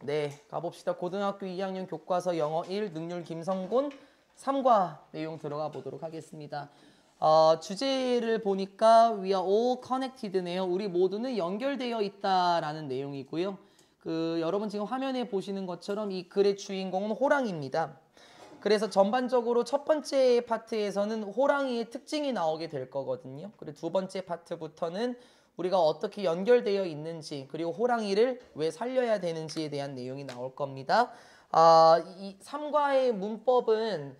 네, 가봅시다. 고등학교 2학년 교과서 영어 1 능률 김성곤 3과 내용 들어가 보도록 하겠습니다. 주제를 보니까 we are all connected네요. 우리 모두는 연결되어 있다라는 내용이고요. 여러분 지금 화면에 보시는 것처럼 이 글의 주인공은 호랑이입니다. 그래서 전반적으로 첫 번째 파트에서는 호랑이의 특징이 나오게 될 거거든요. 그리고 두 번째 파트부터는 우리가 어떻게 연결되어 있는지, 그리고 호랑이를 왜 살려야 되는지에 대한 내용이 나올 겁니다. 이 3과의 문법은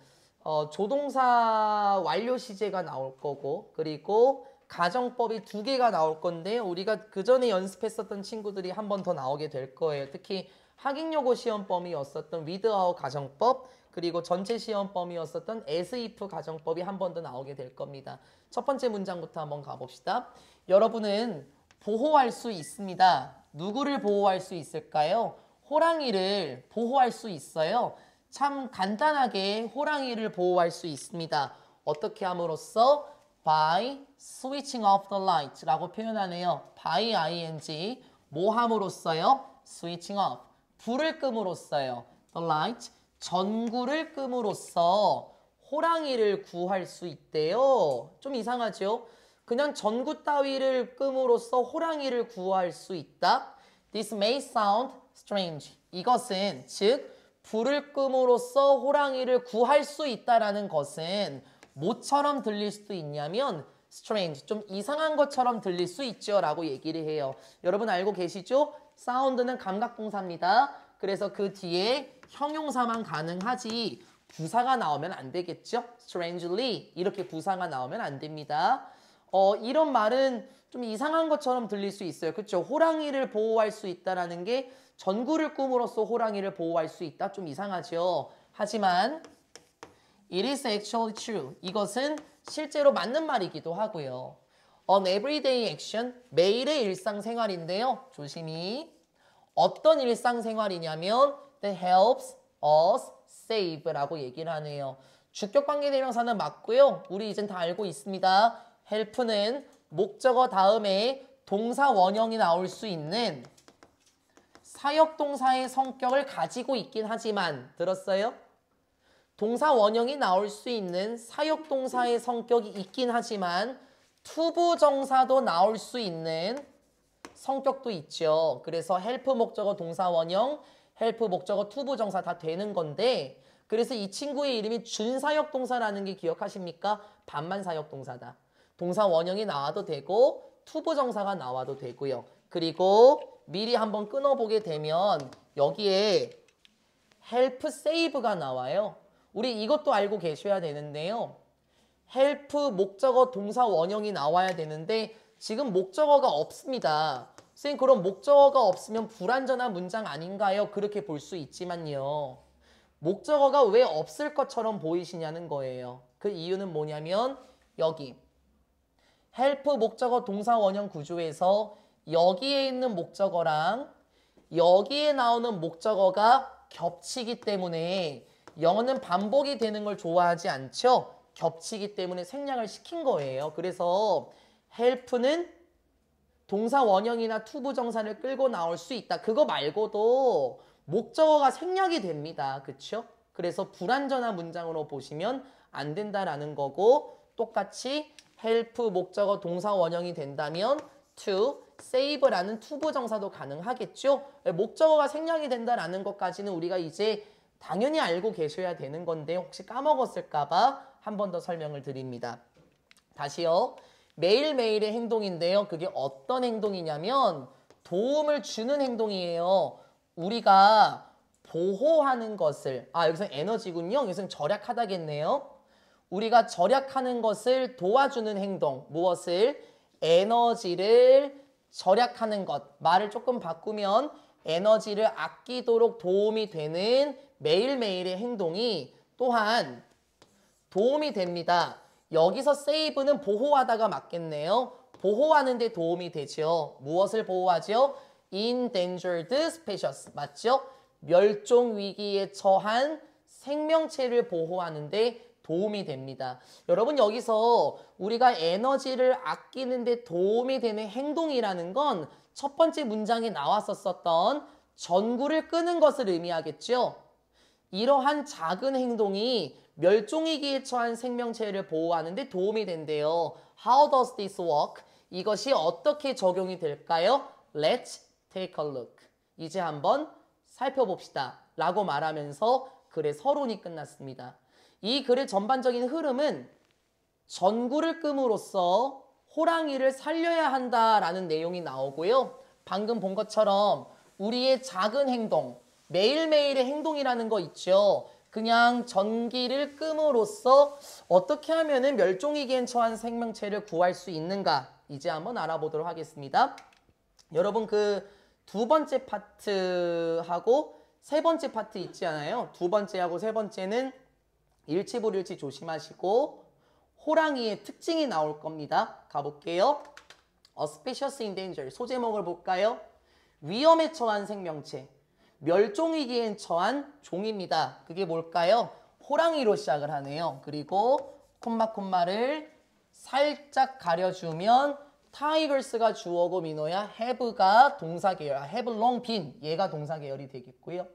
조동사 완료 시제가 나올 거고, 그리고 가정법이 2개가 나올 건데, 우리가 그 전에 연습했었던 친구들이 한 번 더 나오게 될 거예요. 특히 학익여고 시험 범위였었던 without 가정법, 그리고 전체 시험 범위였었던 as if 가정법이 한 번 더 나오게 될 겁니다. 첫 번째 문장부터 한번 가봅시다. 여러분은 보호할 수 있습니다. 누구를 보호할 수 있을까요? 호랑이를 보호할 수 있어요. 참 간단하게 호랑이를 보호할 수 있습니다. 어떻게 함으로써? by switching off the light 라고 표현하네요. by ing 뭐 함으로써요? switching off 불을 끔으로써요. the light 전구를 끔으로써 호랑이를 구할 수 있대요. 좀 이상하죠? 그냥 전구 따위를 끔으로써 호랑이를 구할 수 있다. This may sound strange. 이것은 즉 불을 끔으로써 호랑이를 구할 수 있다라는 것은 뭐처럼 들릴 수도 있냐면 strange, 좀 이상한 것처럼 들릴 수 있죠 라고 얘기를 해요. 여러분 알고 계시죠? 사운드는 감각동사입니다. 그래서 그 뒤에 형용사만 가능하지 부사가 나오면 안 되겠죠? strangely 이렇게 부사가 나오면 안 됩니다. 이런 말은 좀 이상한 것처럼 들릴 수 있어요. 그렇죠? 호랑이를 보호할 수 있다라는 게 전구를 꿈으로써 호랑이를 보호할 수 있다. 좀 이상하죠. 하지만 it is actually true. 이것은 실제로 맞는 말이기도 하고요. An everyday action, 매일의 일상생활인데요. 조심히. 어떤 일상생활이냐면 that helps us save라고 얘기를 하네요. 주격관계대명사는 맞고요. 우리 이젠 다 알고 있습니다. help는 목적어 다음에 동사 원형이 나올 수 있는 사역동사의 성격을 가지고 있긴 하지만 들었어요? 동사 원형이 나올 수 있는 사역동사의 성격이 있긴 하지만 투부정사도 나올 수 있는 성격도 있죠. 그래서 help 목적어 동사 원형, help 목적어 투부정사 다 되는 건데 그래서 이 친구의 이름이 준사역동사라는 게 기억하십니까? 반만 사역동사다. 동사 원형이 나와도 되고 투부정사가 나와도 되고요. 그리고 미리 한번 끊어보게 되면 여기에 help save가 나와요. 우리 이것도 알고 계셔야 되는데요. help 목적어 동사 원형이 나와야 되는데 지금 목적어가 없습니다. 선생님 그럼 목적어가 없으면 불완전한 문장 아닌가요? 그렇게 볼 수 있지만요. 목적어가 왜 없을 것처럼 보이시냐는 거예요. 그 이유는 뭐냐면 여기 help 목적어 동사 원형 구조에서 여기에 있는 목적어랑 여기에 나오는 목적어가 겹치기 때문에 영어는 반복이 되는 걸 좋아하지 않죠? 겹치기 때문에 생략을 시킨 거예요. 그래서 help는 동사 원형이나 투부정사를 끌고 나올 수 있다. 그거 말고도 목적어가 생략이 됩니다. 그렇죠? 그래서 불완전한 문장으로 보시면 안 된다라는 거고 똑같이 help 목적어 동사 원형이 된다면 to, save라는 투부정사도 가능하겠죠? 목적어가 생략이 된다라는 것까지는 우리가 이제 당연히 알고 계셔야 되는 건데 혹시 까먹었을까 봐 한 번 더 설명을 드립니다. 다시요. 매일매일의 행동인데요. 그게 어떤 행동이냐면 도움을 주는 행동이에요. 우리가 보호하는 것을 여기서 에너지군요. 여기서 절약하다겠네요. 우리가 절약하는 것을 도와주는 행동. 무엇을? 에너지를 절약하는 것. 말을 조금 바꾸면 에너지를 아끼도록 도움이 되는 매일매일의 행동이 또한 도움이 됩니다. 여기서 save는 보호하다가 맞겠네요. 보호하는 데 도움이 되죠. 무엇을 보호하죠? endangered species. 맞죠? 멸종 위기에 처한 생명체를 보호하는 데 도움이 됩니다. 여러분 여기서 우리가 에너지를 아끼는 데 도움이 되는 행동이라는 건 첫 번째 문장에 나왔었던 전구를 끄는 것을 의미하겠죠. 이러한 작은 행동이 멸종위기에 처한 생명체를 보호하는 데 도움이 된대요. How does this work? 이것이 어떻게 적용이 될까요? Let's take a look. 이제 한번 살펴봅시다. 라고 말하면서 글의 서론이 끝났습니다. 이 글의 전반적인 흐름은 전구를 끔으로써 호랑이를 살려야 한다라는 내용이 나오고요. 방금 본 것처럼 우리의 작은 행동, 매일매일의 행동이라는 거 있죠. 그냥 전기를 끔으로써 어떻게 하면 멸종위기에 처한 생명체를 구할 수 있는가 이제 한번 알아보도록 하겠습니다. 여러분 그 두 번째 파트하고 세 번째 파트 있지 않아요? 두 번째하고 세 번째는 일치불일치 조심하시고 호랑이의 특징이 나올 겁니다. 가볼게요. A species in danger. 소제목을 볼까요? 위험에 처한 생명체. 멸종위기에 처한 종입니다. 그게 뭘까요? 호랑이로 시작을 하네요. 그리고 콤마를 살짝 가려주면 tigers가 주어고 민호야, have가 동사 계열, have long been 얘가 동사 계열이 되겠고요.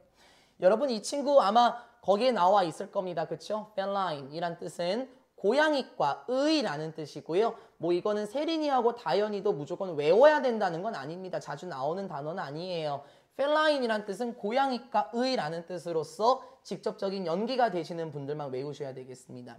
여러분 이 친구 아마 거기에 나와 있을 겁니다. 그쵸? feline 이란 뜻은 고양이과 의라는 뜻이고요. 뭐 이거는 세린이하고 다현이도 무조건 외워야 된다는 건 아닙니다. 자주 나오는 단어는 아니에요. feline이란 뜻은 고양이과 의라는 뜻으로서 직접적인 연기가 되시는 분들만 외우셔야 되겠습니다.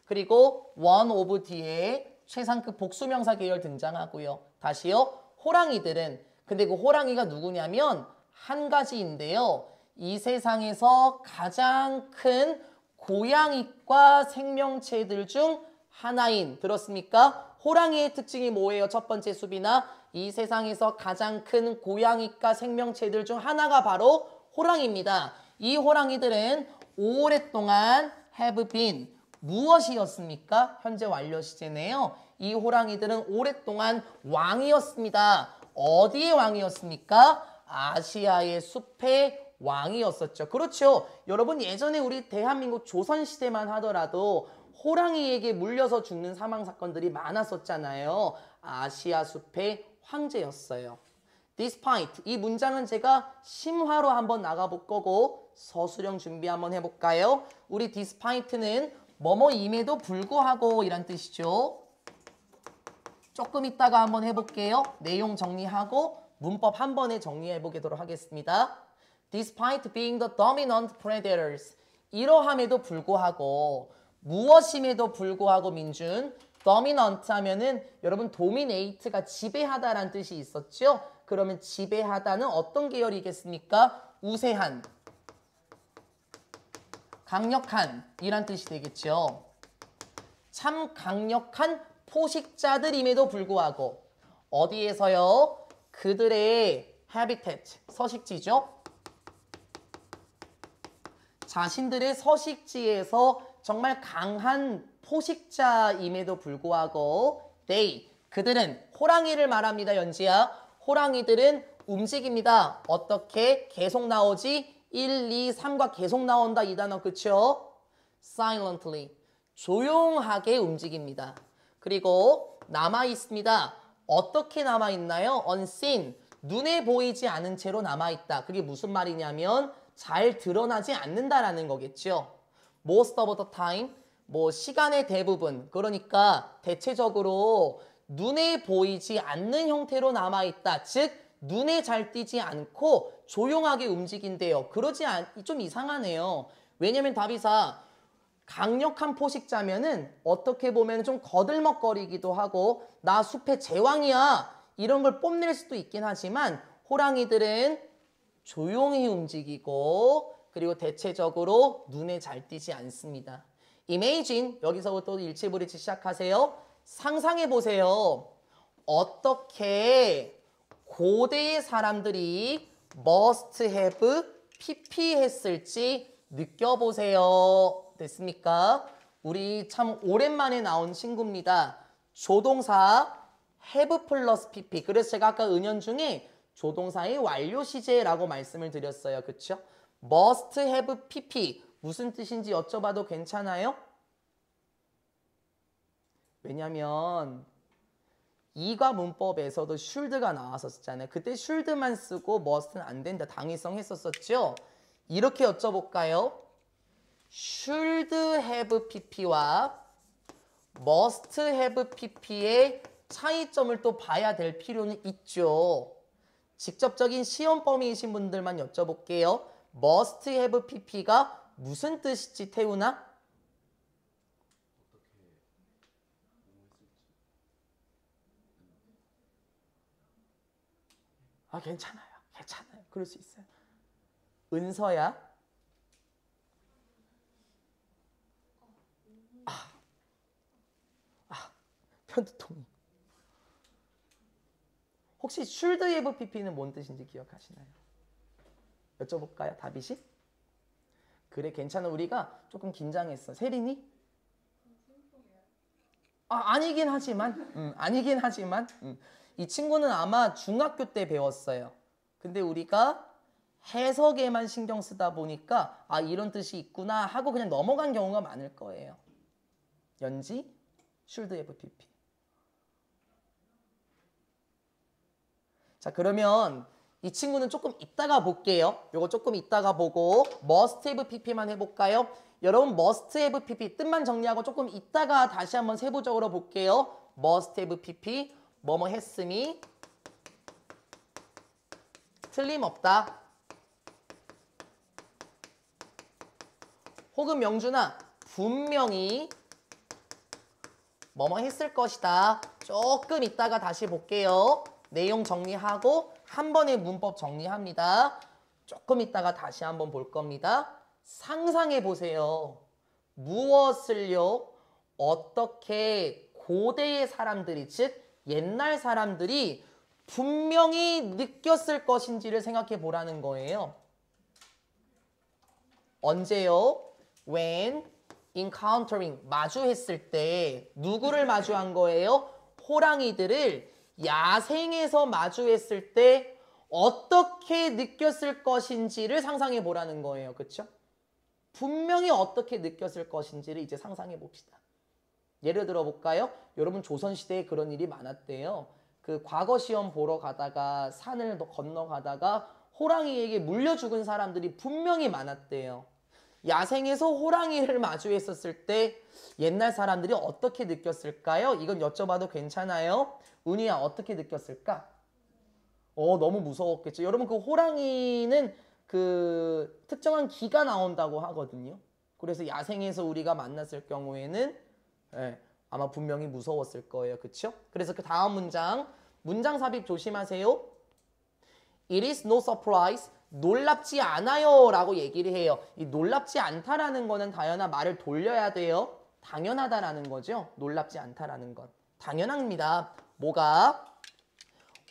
그리고 one of 뒤에 최상급 복수명사 계열 등장하고요. 다시요. 호랑이들은 근데 그 호랑이가 누구냐면 한 가지인데요. 이 세상에서 가장 큰 고양이과 생명체들 중 하나인 들었습니까? 호랑이의 특징이 뭐예요? 첫 번째 수빈아 이 세상에서 가장 큰 고양이과 생명체들 중 하나가 바로 호랑이입니다. 이 호랑이들은 오랫동안 have been 무엇이었습니까? 현재 완료 시제네요. 이 호랑이들은 오랫동안 왕이었습니다. 어디의 왕이었습니까? 아시아의 숲의 왕이었었죠. 그렇죠. 여러분 예전에 우리 대한민국 조선시대만 하더라도 호랑이에게 물려서 죽는 사망사건들이 많았었잖아요. 아시아 숲의 황제였어요. Despite 이 문장은 제가 심화로 한번 나가볼 거고 서술형 준비 한번 해볼까요? 우리 despite는 뭐뭐임에도 불구하고 이란 뜻이죠. 조금 이따가 한번 해볼게요. 내용 정리하고 문법 한 번에 정리해 보도록 하겠습니다. Despite being the dominant predators 이러함에도 불구하고 무엇임에도 불구하고 민준 dominant 하면은 여러분 dominate가 지배하다라는 뜻이 있었죠. 그러면 지배하다는 어떤 계열이겠습니까? 우세한 강력한 이란 뜻이 되겠죠. 참 강력한 포식자들임에도 불구하고 어디에서요? 그들의 habitat, 서식지죠. 자신들의 서식지에서 정말 강한 포식자임에도 불구하고 they, 그들은 호랑이를 말합니다. 연지야. 호랑이들은 움직입니다. 어떻게? 계속 나오지? 1, 2, 3과 계속 나온다 이 단어 그쵸? silently 조용하게 움직입니다. 그리고 남아있습니다. 어떻게 남아있나요? unseen 눈에 보이지 않은 채로 남아있다. 그게 무슨 말이냐면 잘 드러나지 않는다라는 거겠죠. most of the time 뭐 시간의 대부분 그러니까 대체적으로 눈에 보이지 않는 형태로 남아있다. 즉 눈에 잘 띄지 않고 조용하게 움직인대요. 좀 이상하네요. 왜냐면 답이사 강력한 포식자면은 어떻게 보면 좀 거들먹거리기도 하고 나 숲의 제왕이야 이런 걸 뽐낼 수도 있긴 하지만 호랑이들은 조용히 움직이고 그리고 대체적으로 눈에 잘 띄지 않습니다. Imagine 여기서부터 일치불일치 시작하세요. 상상해 보세요. 어떻게 고대의 사람들이 must have PP했을지 느껴보세요. 됐습니까? 우리 참 오랜만에 나온 친구입니다. 조동사 have 플러스 PP. 그래서 제가 아까 은연중에 조동사의 완료 시제라고 말씀을 드렸어요. 그쵸? must have PP. 무슨 뜻인지 여쭤봐도 괜찮아요? 왜냐면 이과 문법에서도 should가 나왔었잖아요. 그때 should만 쓰고 must는 안 된다. 당위성 했었었죠. 이렇게 여쭤볼까요? should have pp와 must have pp의 차이점을 또 봐야 될 필요는 있죠. 직접적인 시험 범위이신 분들만 여쭤볼게요. must have pp가 무슨 뜻이지, 태우나? 아, 괜찮아요. 괜찮아요. 그럴 수 있어요. 은서야? 편두통이. 혹시 should have pp는 뭔 뜻인지 기억하시나요? 여쭤볼까요? 다비씨? 그래, 괜찮아. 우리가 조금 긴장했어. 세린이? 아니긴 하지만, 이 친구는 아마 중학교 때 배웠어요. 근데 우리가 해석에만 신경 쓰다 보니까 이런 뜻이 있구나 하고 그냥 넘어간 경우가 많을 거예요. 연지? should have pp. 자, 그러면 이 친구는 조금 이따가 볼게요. 요거 조금 이따가 보고 must have pp만 해볼까요? 여러분 must have pp 뜻만 정리하고 조금 이따가 다시 한번 세부적으로 볼게요. must have pp 뭐뭐 했음이 틀림없다. 혹은 명준아 분명히 뭐뭐 했을 것이다. 조금 이따가 다시 볼게요. 내용 정리하고 한 번에 문법 정리합니다. 조금 이따가 다시 한번 볼 겁니다. 상상해 보세요. 무엇을요? 어떻게 고대의 사람들이, 즉 옛날 사람들이 분명히 느꼈을 것인지를 생각해 보라는 거예요. 언제요? When encountering, 마주했을 때 누구를 마주한 거예요? 호랑이들을 야생에서 마주했을 때 어떻게 느꼈을 것인지를 상상해 보라는 거예요. 그렇죠? 분명히 어떻게 느꼈을 것인지를 이제 상상해 봅시다. 예를 들어 볼까요? 여러분 조선시대에 그런 일이 많았대요. 그 과거 시험 보러 가다가 산을 건너가다가 호랑이에게 물려 죽은 사람들이 분명히 많았대요. 야생에서 호랑이를 마주했었을 때 옛날 사람들이 어떻게 느꼈을까요? 이건 여쭤봐도 괜찮아요? 은희야 어떻게 느꼈을까? 너무 무서웠겠죠. 여러분 그 호랑이는 그 특정한 기가 나온다고 하거든요. 그래서 야생에서 우리가 만났을 경우에는 아마 분명히 무서웠을 거예요. 그렇죠? 그래서 그 다음 문장 삽입 조심하세요. It is no surprise. 놀랍지 않아요 라고 얘기를 해요. 이 놀랍지 않다라는 거는 다연아 말을 돌려야 돼요. 당연하다라는 거죠. 놀랍지 않다라는 건. 당연합니다. 뭐가?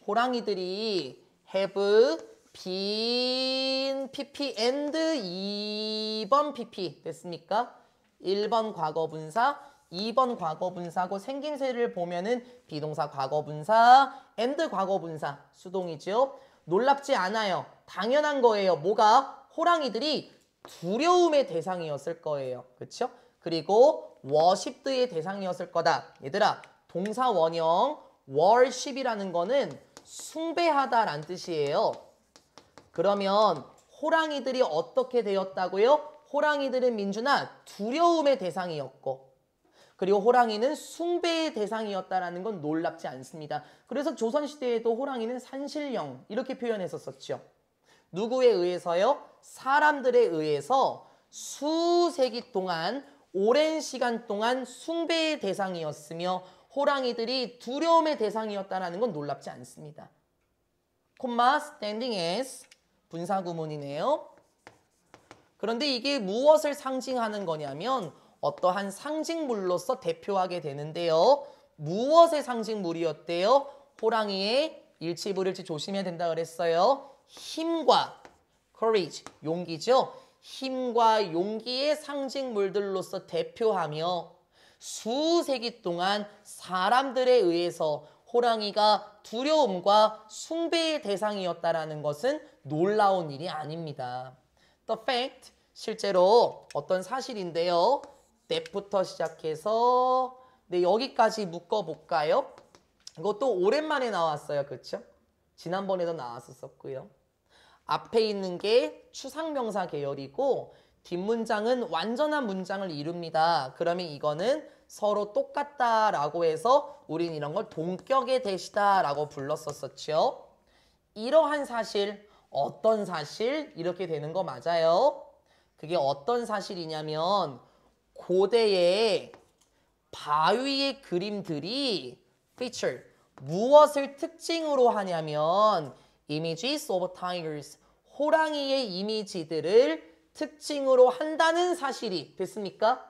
호랑이들이 have been pp and 2번 pp 됐습니까? 1번 과거분사 2번 과거분사고 생김새를 보면은 비동사 과거분사 and 과거분사 수동이죠. 놀랍지 않아요. 당연한 거예요. 뭐가? 호랑이들이 두려움의 대상이었을 거예요. 그렇죠? 그리고 워십드의 대상이었을 거다. 얘들아 동사 원형 worship이라는 거는 숭배하다라는 뜻이에요. 그러면 호랑이들이 어떻게 되었다고요? 호랑이들은 민준아 두려움의 대상이었고 그리고 호랑이는 숭배의 대상이었다라는 건 놀랍지 않습니다. 그래서 조선시대에도 호랑이는 산신령 이렇게 표현했었죠. 누구에 의해서요? 사람들에 의해서 수세기 동안 오랜 시간 동안 숭배의 대상이었으며 호랑이들이 두려움의 대상이었다라는 건 놀랍지 않습니다. 콤마 standing as 분사구문이네요. 그런데 이게 무엇을 상징하는 거냐면 어떠한 상징물로서 대표하게 되는데요. 무엇의 상징물이었대요? 호랑이의 일치불일치 조심해야 된다 그랬어요. 힘과 courage, 용기죠. 힘과 용기의 상징물들로서 대표하며 수세기 동안 사람들에 의해서 호랑이가 두려움과 숭배의 대상이었다라는 것은 놀라운 일이 아닙니다. The fact, 실제로 어떤 사실인데요. that부터 시작해서 여기까지 묶어볼까요? 이것도 오랜만에 나왔어요. 그쵸? 지난번에도 나왔었고요. 앞에 있는 게 추상명사 계열이고 뒷문장은 완전한 문장을 이룹니다. 그러면 이거는 서로 똑같다라고 해서 우린 이런 걸 동격의 대시다라고 불렀었죠. 이러한 사실, 어떤 사실? 이렇게 되는 거 맞아요. 그게 어떤 사실이냐면 고대의 바위의 그림들이 feature, 무엇을 특징으로 하냐면 images of tigers, 호랑이의 이미지들을 특징으로 한다는 사실이 됐습니까?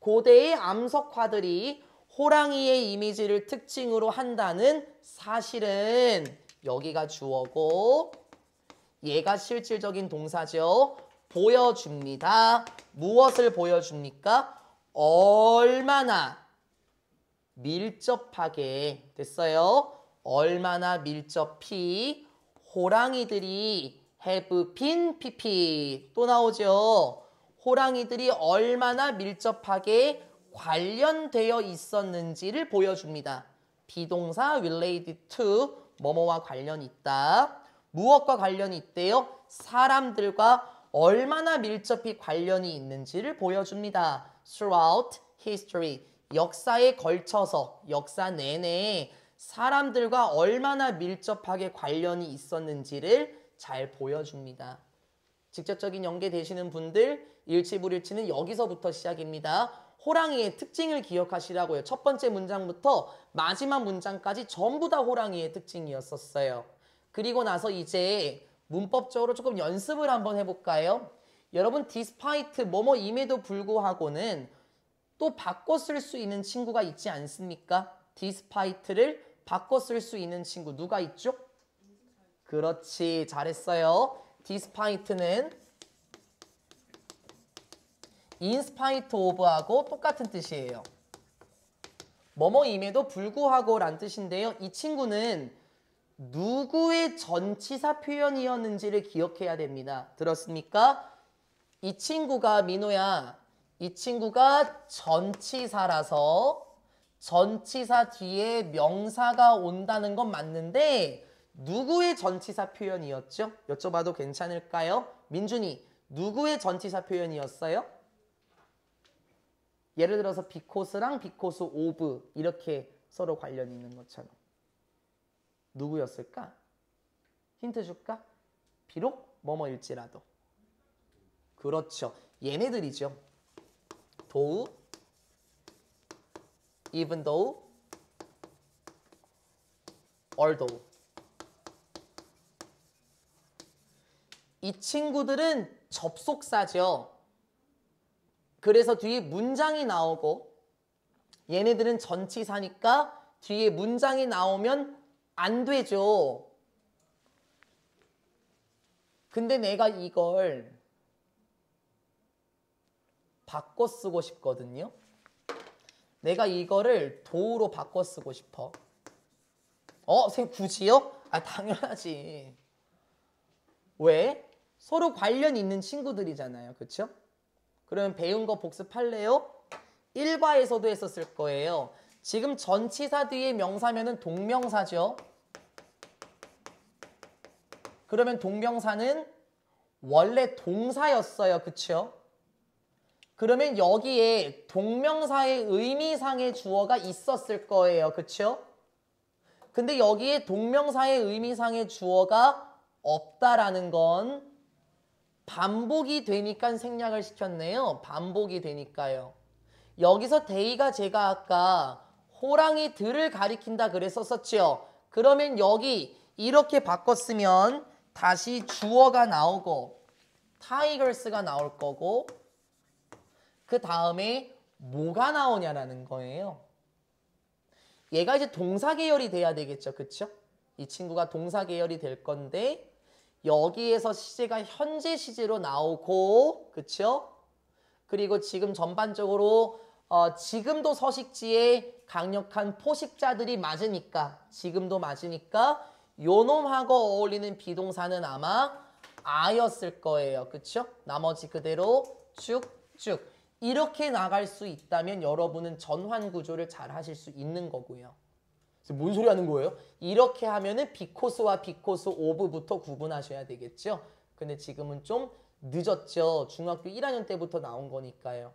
고대의 암석화들이 호랑이의 이미지를 특징으로 한다는 사실은 여기가 주어고 얘가 실질적인 동사죠. 보여줍니다. 무엇을 보여줍니까? 얼마나 밀접하게 됐어요. 얼마나 밀접히 호랑이들이 have been pp 또 나오죠. 호랑이들이 얼마나 밀접하게 관련되어 있었는지를 보여줍니다. 비동사 related to 뭐뭐와 관련이 있다. 무엇과 관련이 있대요? 사람들과 얼마나 밀접히 관련이 있는지를 보여줍니다. Throughout history, 역사에 걸쳐서 역사 내내 사람들과 얼마나 밀접하게 관련이 있었는지를 잘 보여줍니다. 직접적인 연계 되시는 분들 일치불일치는 여기서부터 시작입니다. 호랑이의 특징을 기억하시라고요. 첫 번째 문장부터 마지막 문장까지 전부 다 호랑이의 특징이었었어요. 그리고 나서 이제 문법적으로 조금 연습을 한번 해볼까요? 여러분 despite 뭐뭐임에도 불구하고는 또 바꿔 쓸 수 있는 친구가 있지 않습니까? despite를 바꿔 쓸 수 있는 친구 누가 있죠? 그렇지, 잘했어요. despite는 in spite of하고 똑같은 뜻이에요. 뭐뭐임에도 불구하고 란 뜻인데요. 이 친구는 누구의 전치사 표현이었는지를 기억해야 됩니다. 들었습니까? 이 친구가 민호야, 이 친구가 전치사라서 전치사 뒤에 명사가 온다는 건 맞는데 누구의 전치사 표현이었죠? 여쭤봐도 괜찮을까요? 민준이, 누구의 전치사 표현이었어요? 예를 들어서 because랑 because of 이렇게 서로 관련이 있는 것처럼. 누구였을까? 힌트 줄까? 비록 뭐뭐일지라도. 그렇죠. 얘네들이죠. though, even though, although. 이 친구들은 접속사죠. 그래서 뒤에 문장이 나오고 얘네들은 전치사니까 뒤에 문장이 나오면 안 되죠. 근데 내가 이걸 바꿔 쓰고 싶거든요. 내가 이거를 do로 바꿔 쓰고 싶어. 선생님 굳이요? 아, 당연하지. 왜? 서로 관련 있는 친구들이잖아요. 그쵸? 그러면 배운 거 복습할래요? 1과에서도 했었을 거예요. 지금 전치사 뒤에 명사면은 동명사죠. 그러면 동명사는 원래 동사였어요. 그쵸? 그러면 여기에 동명사의 의미상의 주어가 있었을 거예요. 그쵸? 근데 여기에 동명사의 의미상의 주어가 없다라는 건 반복이 되니까 생략을 시켰네요. 반복이 되니까요. 여기서 데이가 제가 아까 호랑이들을 가리킨다 그랬었죠. 그러면 여기 이렇게 바꿨으면 다시 주어가 나오고 타이거스가 나올 거고 그 다음에 뭐가 나오냐라는 거예요. 얘가 이제 동사 계열이 돼야 되겠죠. 그쵸? 이 친구가 동사 계열이 될 건데 여기에서 시제가 현재 시제로 나오고 그쵸? 그리고 지금 전반적으로 지금도 서식지에 강력한 포식자들이 맞으니까 지금도 맞으니까 요놈하고 어울리는 비동사는 아마 아였을 거예요. 그쵸? 나머지 그대로 쭉쭉 이렇게 나갈 수 있다면 여러분은 전환 구조를 잘 하실 수 있는 거고요. 뭔 소리 하는 거예요? 이렇게 하면은 비코스와 비코스 오브부터 구분하셔야 되겠죠. 근데 지금은 좀 늦었죠. 중학교 1학년 때부터 나온 거니까요.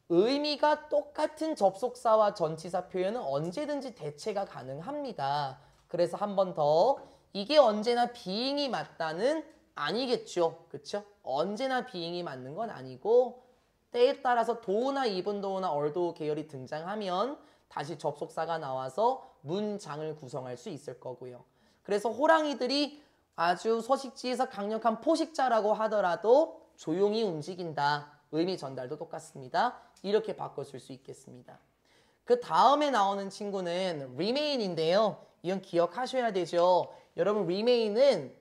의미가 똑같은 접속사와 전치사 표현은 언제든지 대체가 가능합니다. 그래서 한 번 더 이게 언제나 being이 맞다는 아니겠죠. 그렇죠? 언제나 being이 맞는 건 아니고 때에 따라서 do나 even though나 although 계열이 등장하면 다시 접속사가 나와서 문장을 구성할 수 있을 거고요. 그래서 호랑이들이 아주 서식지에서 강력한 포식자라고 하더라도 조용히 움직인다. 의미 전달도 똑같습니다. 이렇게 바꿔줄 수 있겠습니다. 그 다음에 나오는 친구는 remain인데요. 이건 기억하셔야 되죠. 여러분 remain은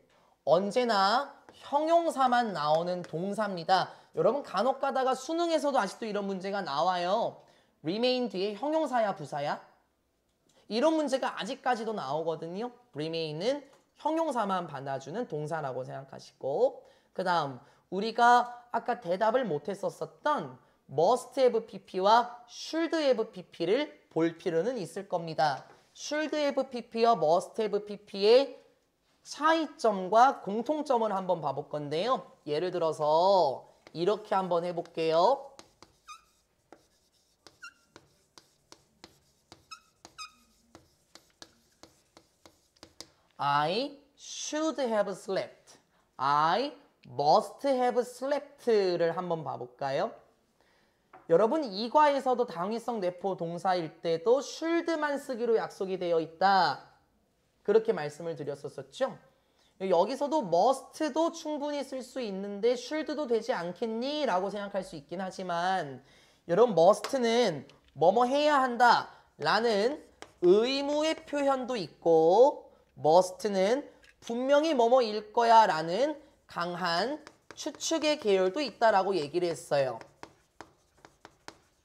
언제나 형용사만 나오는 동사입니다. 여러분 간혹 가다가 수능에서도 아직도 이런 문제가 나와요. remain 뒤에 형용사야 부사야? 이런 문제가 아직까지도 나오거든요. remain은 형용사만 받아주는 동사라고 생각하시고 그 다음 우리가 아까 대답을 못했었던 must have pp와 should have pp를 볼 필요는 있을 겁니다. should have pp와 must have pp의 차이점과 공통점을 한번 봐볼 건데요. 예를 들어서 이렇게 한번 해볼게요. I should have slept. I must have slept를 한번 봐볼까요? 여러분 이과에서도 당위성 내포 동사일 때도 should만 쓰기로 약속이 되어 있다. 그렇게 말씀을 드렸었죠. 여기서도 must도 충분히 쓸 수 있는데 should도 되지 않겠니? 라고 생각할 수 있긴 하지만 여러분 must는 뭐뭐 해야 한다 라는 의무의 표현도 있고 must는 분명히 뭐뭐일 거야 라는 강한 추측의 계열도 있다라고 얘기를 했어요.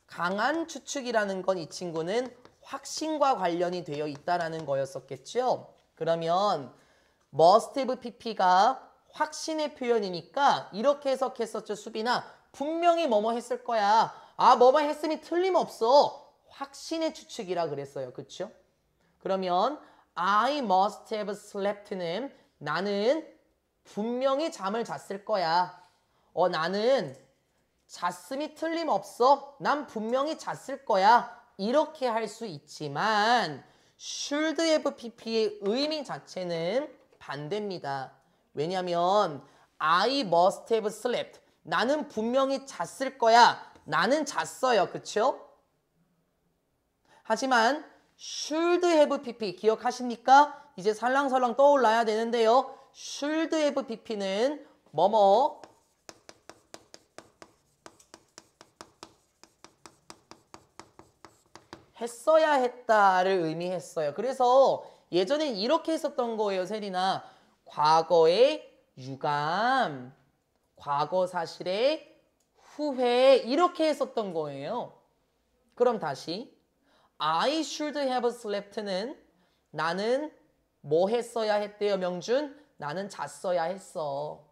강한 추측이라는 건 이 친구는 확신과 관련이 되어 있다라는 거였었겠죠. 그러면 must have pp가 확신의 표현이니까 이렇게 해석했었죠. 수빈아 분명히 뭐뭐 했을 거야. 아 뭐뭐 했으면 틀림없어. 확신의 추측이라 그랬어요. 그렇죠? 그러면 I must have slept는 나는 분명히 잠을 잤을 거야. 나는 잤음이 틀림없어. 난 분명히 잤을 거야. 이렇게 할 수 있지만 should have pp의 의미 자체는 반대입니다. 왜냐하면 I must have slept. 나는 분명히 잤을 거야. 나는 잤어요. 그쵸? 하지만 should have pp 기억하십니까? 이제 살랑살랑 떠올라야 되는데요. should have pp는 뭐뭐 했어야 했다를 의미했어요. 그래서 예전엔 이렇게 했었던 거예요. 세린아. 과거의 유감, 과거 사실의 후회 이렇게 했었던 거예요. 그럼 다시 I should have slept는 나는 뭐 했어야 했대요, 명준? 나는 잤어야 했어.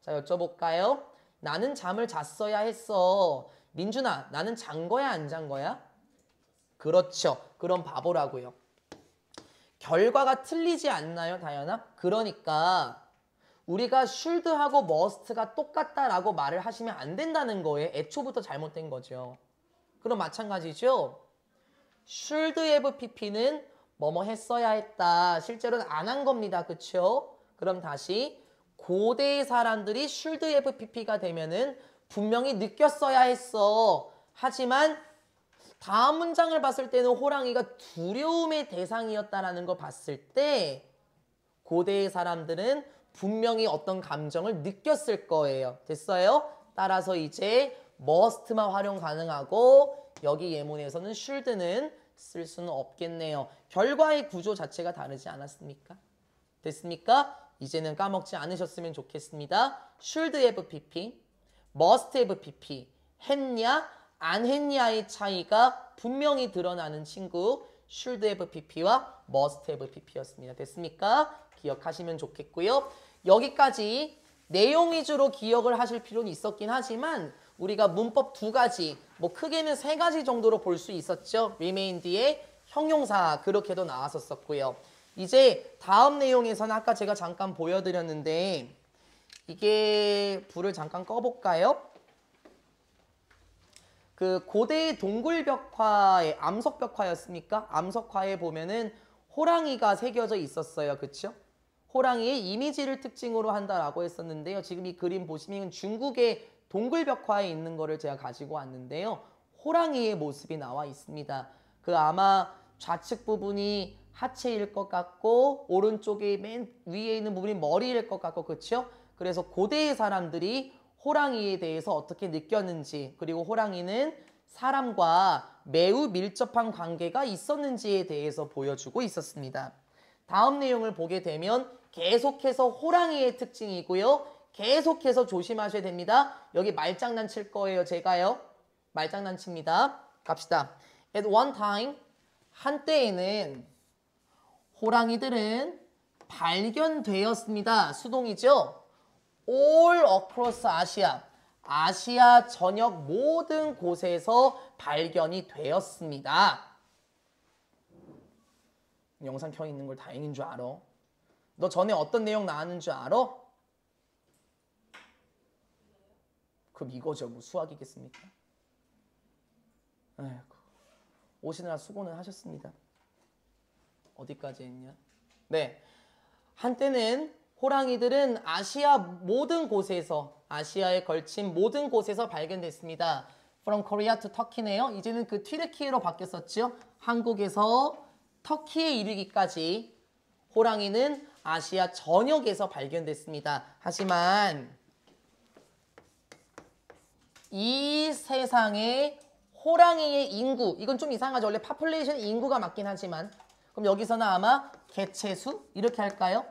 자, 여쭤볼까요? 나는 잠을 잤어야 했어. 민준아, 나는 잔 거야, 안 잔 거야? 그렇죠. 그럼 바보라고요. 결과가 틀리지 않나요, 다현아? 그러니까 우리가 should하고 must가 똑같다라고 말을 하시면 안 된다는 거예요. 애초부터 잘못된 거죠. 그럼 마찬가지죠. should have pp는 뭐뭐 했어야 했다. 실제로는 안 한 겁니다. 그쵸? 그럼 다시 고대의 사람들이 should have pp가 되면은 분명히 느꼈어야 했어. 하지만 다음 문장을 봤을 때는 호랑이가 두려움의 대상이었다라는 걸 봤을 때 고대의 사람들은 분명히 어떤 감정을 느꼈을 거예요. 됐어요? 따라서 이제 must만 활용 가능하고 여기 예문에서는 should는 쓸 수는 없겠네요. 결과의 구조 자체가 다르지 않았습니까? 됐습니까? 이제는 까먹지 않으셨으면 좋겠습니다. should have pp, must have pp 했냐? 안 했냐의 차이가 분명히 드러나는 친구 should have pp와 must have pp였습니다. 됐습니까? 기억하시면 좋겠고요. 여기까지 내용 위주로 기억을 하실 필요는 있었긴 하지만 우리가 문법 두 가지, 뭐 크게는 세 가지 정도로 볼 수 있었죠. remain 뒤에 형용사 그렇게도 나왔었고요. 이제 다음 내용에서는 아까 제가 잠깐 보여드렸는데 이게 불을 잠깐 꺼볼까요? 그 고대 동굴벽화의 암석벽화였습니까? 암석화에 보면은 호랑이가 새겨져 있었어요. 그쵸? 호랑이의 이미지를 특징으로 한다라고 했었는데요. 지금 이 그림 보시면 중국의 동굴벽화에 있는 거를 제가 가지고 왔는데요. 호랑이의 모습이 나와 있습니다. 그 아마 좌측 부분이 하체일 것 같고 오른쪽에 맨 위에 있는 부분이 머리일 것 같고 그렇죠? 그래서 고대의 사람들이 호랑이에 대해서 어떻게 느꼈는지 그리고 호랑이는 사람과 매우 밀접한 관계가 있었는지에 대해서 보여주고 있었습니다. 다음 내용을 보게 되면 계속해서 호랑이의 특징이고요. 계속해서 조심하셔야 됩니다. 여기 말장난 칠 거예요. 제가요. 말장난 칩니다. 갑시다. At one time, 한때에는 호랑이들은 발견되었습니다. 수동이죠. All across Asia. 아시아 전역 모든 곳에서 발견이 되었습니다. 영상 켜 있는 걸 다행인 줄 알아. 너 전에 어떤 내용 나왔는 줄 알아? 그럼 이거죠. 뭐 수학이겠습니까? 아이고, 오시느라 수고는 하셨습니다. 어디까지 했냐? 네, 한때는 호랑이들은 아시아 모든 곳에서 아시아에 걸친 모든 곳에서 발견됐습니다. From Korea to Turkey네요. 이제는 그 튀르키예로 바뀌었었죠. 한국에서 터키에 이르기까지 호랑이는 아시아 전역에서 발견됐습니다. 하지만 이 세상에 호랑이의 인구, 이건 좀 이상하죠. 원래 파퓰레이션 인구가 맞긴 하지만 그럼 여기서는 아마 개체수 이렇게 할까요?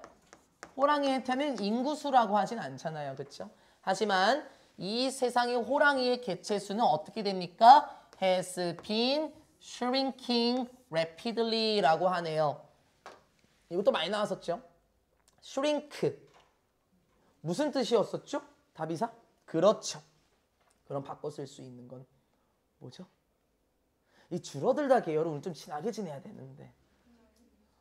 호랑이한테는 인구수라고 하진 않잖아요. 그렇죠? 하지만 이 세상의 호랑이의 개체수는 어떻게 됩니까? Has been shrinking rapidly 라고 하네요. 이것도 많이 나왔었죠. shrink. 무슨 뜻이었었죠? 답이사? 그렇죠. 그럼 바꿔 쓸 수 있는 건 뭐죠? 이 줄어들다 계열은 오늘 좀 친하게 지내야 되는데.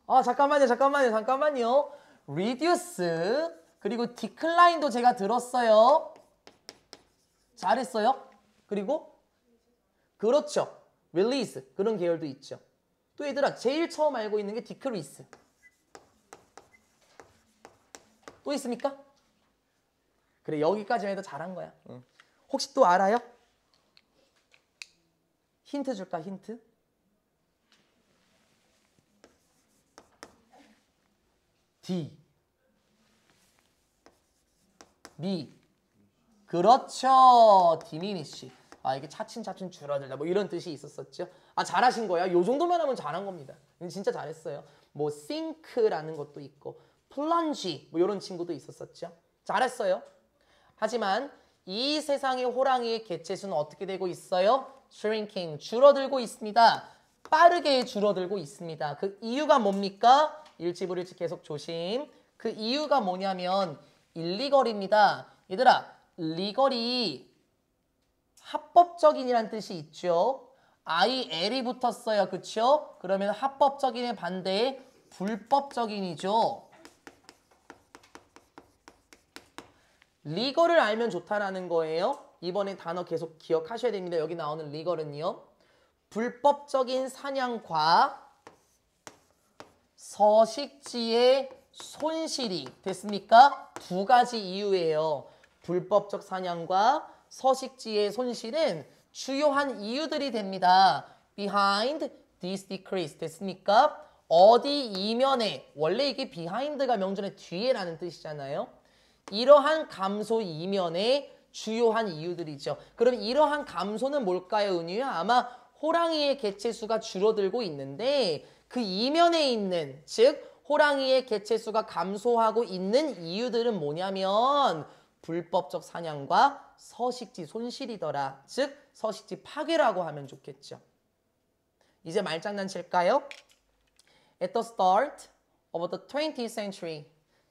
아, 잠깐만요. reduce 그리고 decline도 제가 들었어요. 잘했어요. 그리고 그렇죠. release 그런 계열도 있죠. 또 얘들아 제일 처음 알고 있는 게 decrease. 또 있습니까? 그래 여기까지만 해도 잘한 거야. 응. 혹시 또 알아요? 힌트 줄까 힌트? D B 그렇죠. diminish. 아 이게 차츰차츰 줄어들다 뭐 이런 뜻이 있었었죠. 아 잘하신 거야. 요 정도만 하면 잘한 겁니다. 진짜 잘했어요. 뭐 sink라는 것도 있고 plunge 뭐 이런 친구도 있었었죠. 잘했어요. 하지만 이 세상의 호랑이의 개체수는 어떻게 되고 있어요? shrinking 줄어들고 있습니다. 빠르게 줄어들고 있습니다. 그 이유가 뭡니까? 일치불일치 계속 조심. 그 이유가 뭐냐면 일리걸입니다. 얘들아 리걸이 합법적인이란 뜻이 있죠. IL이 붙었어요. 그쵸? 그러면 합법적인의 반대에 불법적인이죠. 리걸을 알면 좋다라는 거예요. 이번에 단어 계속 기억하셔야 됩니다. 여기 나오는 리걸은요. 불법적인 사냥과 서식지의 손실이 됐습니까? 두 가지 이유예요. 불법적 사냥과 서식지의 손실은 주요한 이유들이 됩니다. Behind this decrease 됐습니까? 어디 이면에 원래 이게 behind가 명전의 뒤에라는 뜻이잖아요. 이러한 감소 이면에 주요한 이유들이죠. 그럼 이러한 감소는 뭘까요, 은유야? 아마 호랑이의 개체수가 줄어들고 있는데 그 이면에 있는 즉 호랑이의 개체수가 감소하고 있는 이유들은 뭐냐면 불법적 사냥과 서식지 손실이더라. 즉 서식지 파괴라고 하면 좋겠죠. 이제 말장난 칠까요? At the start of the 20th century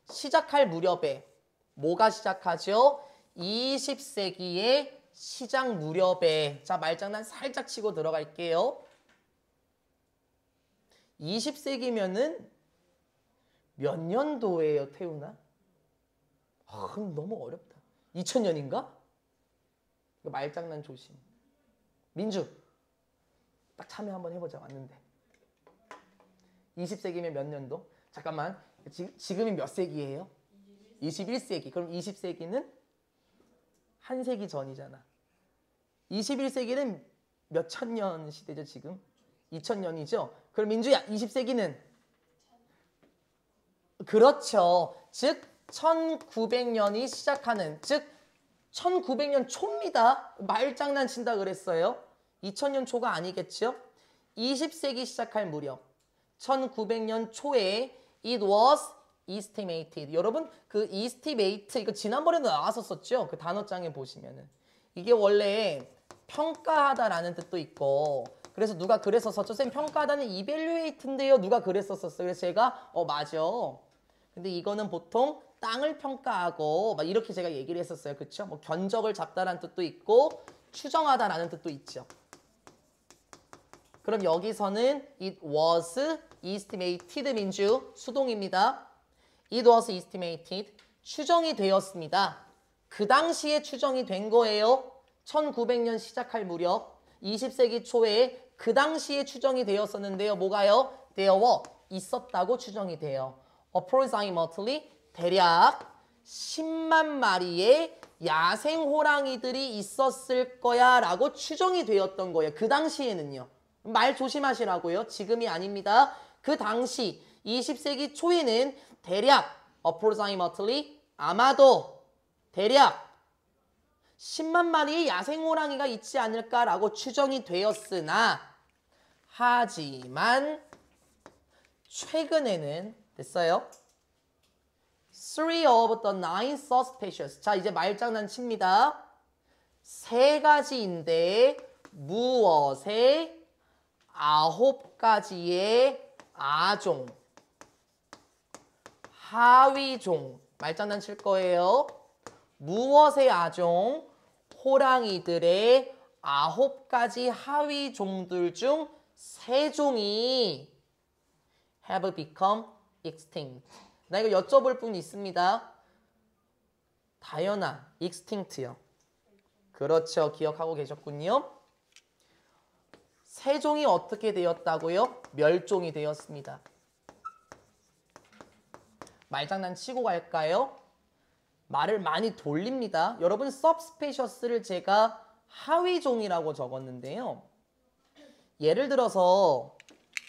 시작할 무렵에 뭐가 시작하죠? 20세기의 시작 무렵에 자 말장난 살짝 치고 들어갈게요. 20세기면은 몇 년도예요, 태우나? 너무 어렵다. 2000년인가? 말장난 조심. 민주, 딱 참여 한번 해보자. 왔는데. 20세기면 몇 년도? 잠깐만. 지금이 몇 세기예요? 21세기. 그럼 20세기는 한 세기 전이잖아. 21세기는 몇 천 년 시대죠, 지금? 2000년이죠? 그럼 민주야, 20세기는? 그렇죠. 즉, 1900년이 시작하는, 즉, 1900년 초입니다. 말장난 친다 그랬어요. 2000년 초가 아니겠죠? 20세기 시작할 무렵, 1900년 초에 it was estimated. 여러분, 그 estimate, 이거 지난번에도 나왔었죠? 그 단어장에 보시면은. 이게 원래 평가하다라는 뜻도 있고, 그래서 누가 그랬었었죠? 쌤, 평가하다는 evaluate인데요. 누가 그랬었었어요? 그래서 제가, 맞아. 근데 이거는 보통 땅을 평가하고, 막 이렇게 제가 얘기를 했었어요. 그쵸? 뭐 견적을 잡다라는 뜻도 있고, 추정하다라는 뜻도 있죠. 그럼 여기서는 it was estimated 민주 수동입니다. It was estimated. 추정이 되었습니다. 그 당시에 추정이 된 거예요. 1900년 시작할 무렵 20세기 초에 그 당시에 추정이 되었었는데요. 뭐가요? There were 있었다고 추정이 돼요. Approximately 대략 10만 마리의 야생 호랑이들이 있었을 거야 라고 추정이 되었던 거예요. 그 당시에는요. 말 조심하시라고요. 지금이 아닙니다. 그 당시 20세기 초에는 대략 approximately 아마도 대략 10만 마리의 야생 호랑이가 있지 않을까라고 추정이 되었으나 하지만 최근에는 됐어요. 3 of the 9 suspicious. 자, 이제 말장난 칩니다. 세 가지인데 무엇의 9가지의 아종, 하위종. 말장난 칠 거예요. 무엇의 아종? 호랑이들의 9가지 하위종들 중 3종이 have become extinct. 나 이거 여쭤볼 분 있습니다. 다현아, extinct요. 그렇죠. 기억하고 계셨군요. 3종이 어떻게 되었다고요? 멸종이 되었습니다. 말장난 치고 갈까요? 말을 많이 돌립니다. 여러분, subspecious를 제가 하위종이라고 적었는데요. 예를 들어서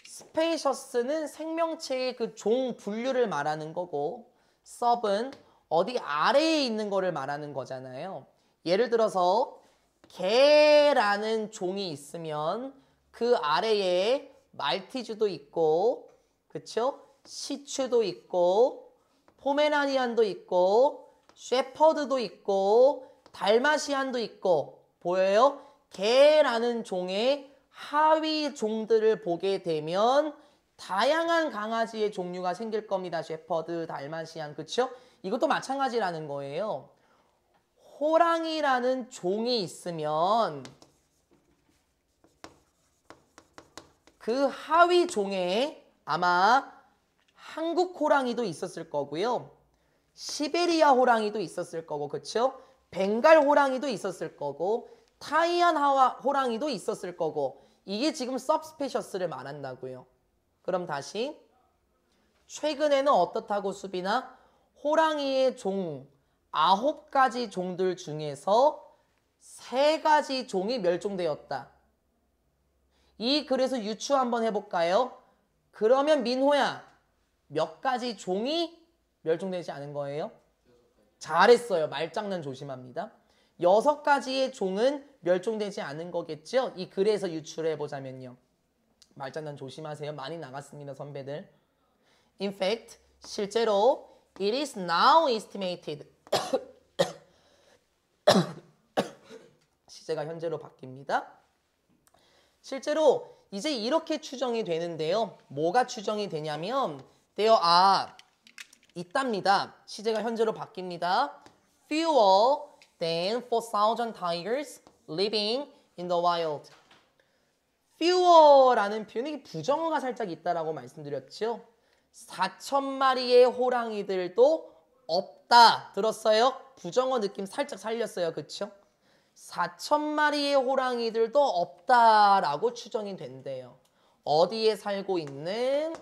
spacious는 생명체의 그 종 분류를 말하는 거고 sub은 어디 아래에 있는 거를 말하는 거잖아요. 예를 들어서 개라는 종이 있으면 그 아래에 말티즈도 있고, 그쵸? 시츄도 있고, 포메라니안도 있고, 셰퍼드도 있고, 달마시안도 있고, 보여요? 개라는 종의 하위 종들을 보게 되면 다양한 강아지의 종류가 생길 겁니다. 셰퍼드, 달마시안, 그쵸? 이것도 마찬가지라는 거예요. 호랑이라는 종이 있으면 그 하위 종에 아마 한국 호랑이도 있었을 거고요. 시베리아 호랑이도 있었을 거고, 그쵸? 벵갈 호랑이도 있었을 거고, 타이안 호랑이도 있었을 거고, 이게 지금 subspecious를 말한다고요. 그럼 다시 최근에는 어떻다고 수빈아? 호랑이의 종 9가지 종들 중에서 3가지 종이 멸종되었다. 이 글에서 유추 한번 해볼까요? 그러면 민호야, 몇 가지 종이 멸종되지 않은 거예요? 잘했어요. 말장난 조심합니다. 6가지의 종은 멸종되지 않은 거겠죠? 이 글에서 유추를 해보자면요. 말장난 조심하세요. 많이 나갔습니다, 선배들. In fact, 실제로 it is now estimated. 시제가 현재로 바뀝니다. 실제로 이제 이렇게 추정이 되는데요. 뭐가 추정이 되냐면 there are 있답니다. 시제가 현재로 바뀝니다. Fewer than 4,000 tigers living in the wild. fewer라는 표현이 부정어가 살짝 있다라고 말씀드렸죠. 4,000마리의 호랑이들도 없다. 들었어요? 부정어 느낌 살짝 살렸어요. 그쵸? 4,000마리의 호랑이들도 없다라고 추정이 된대요. 어디에 살고 있는?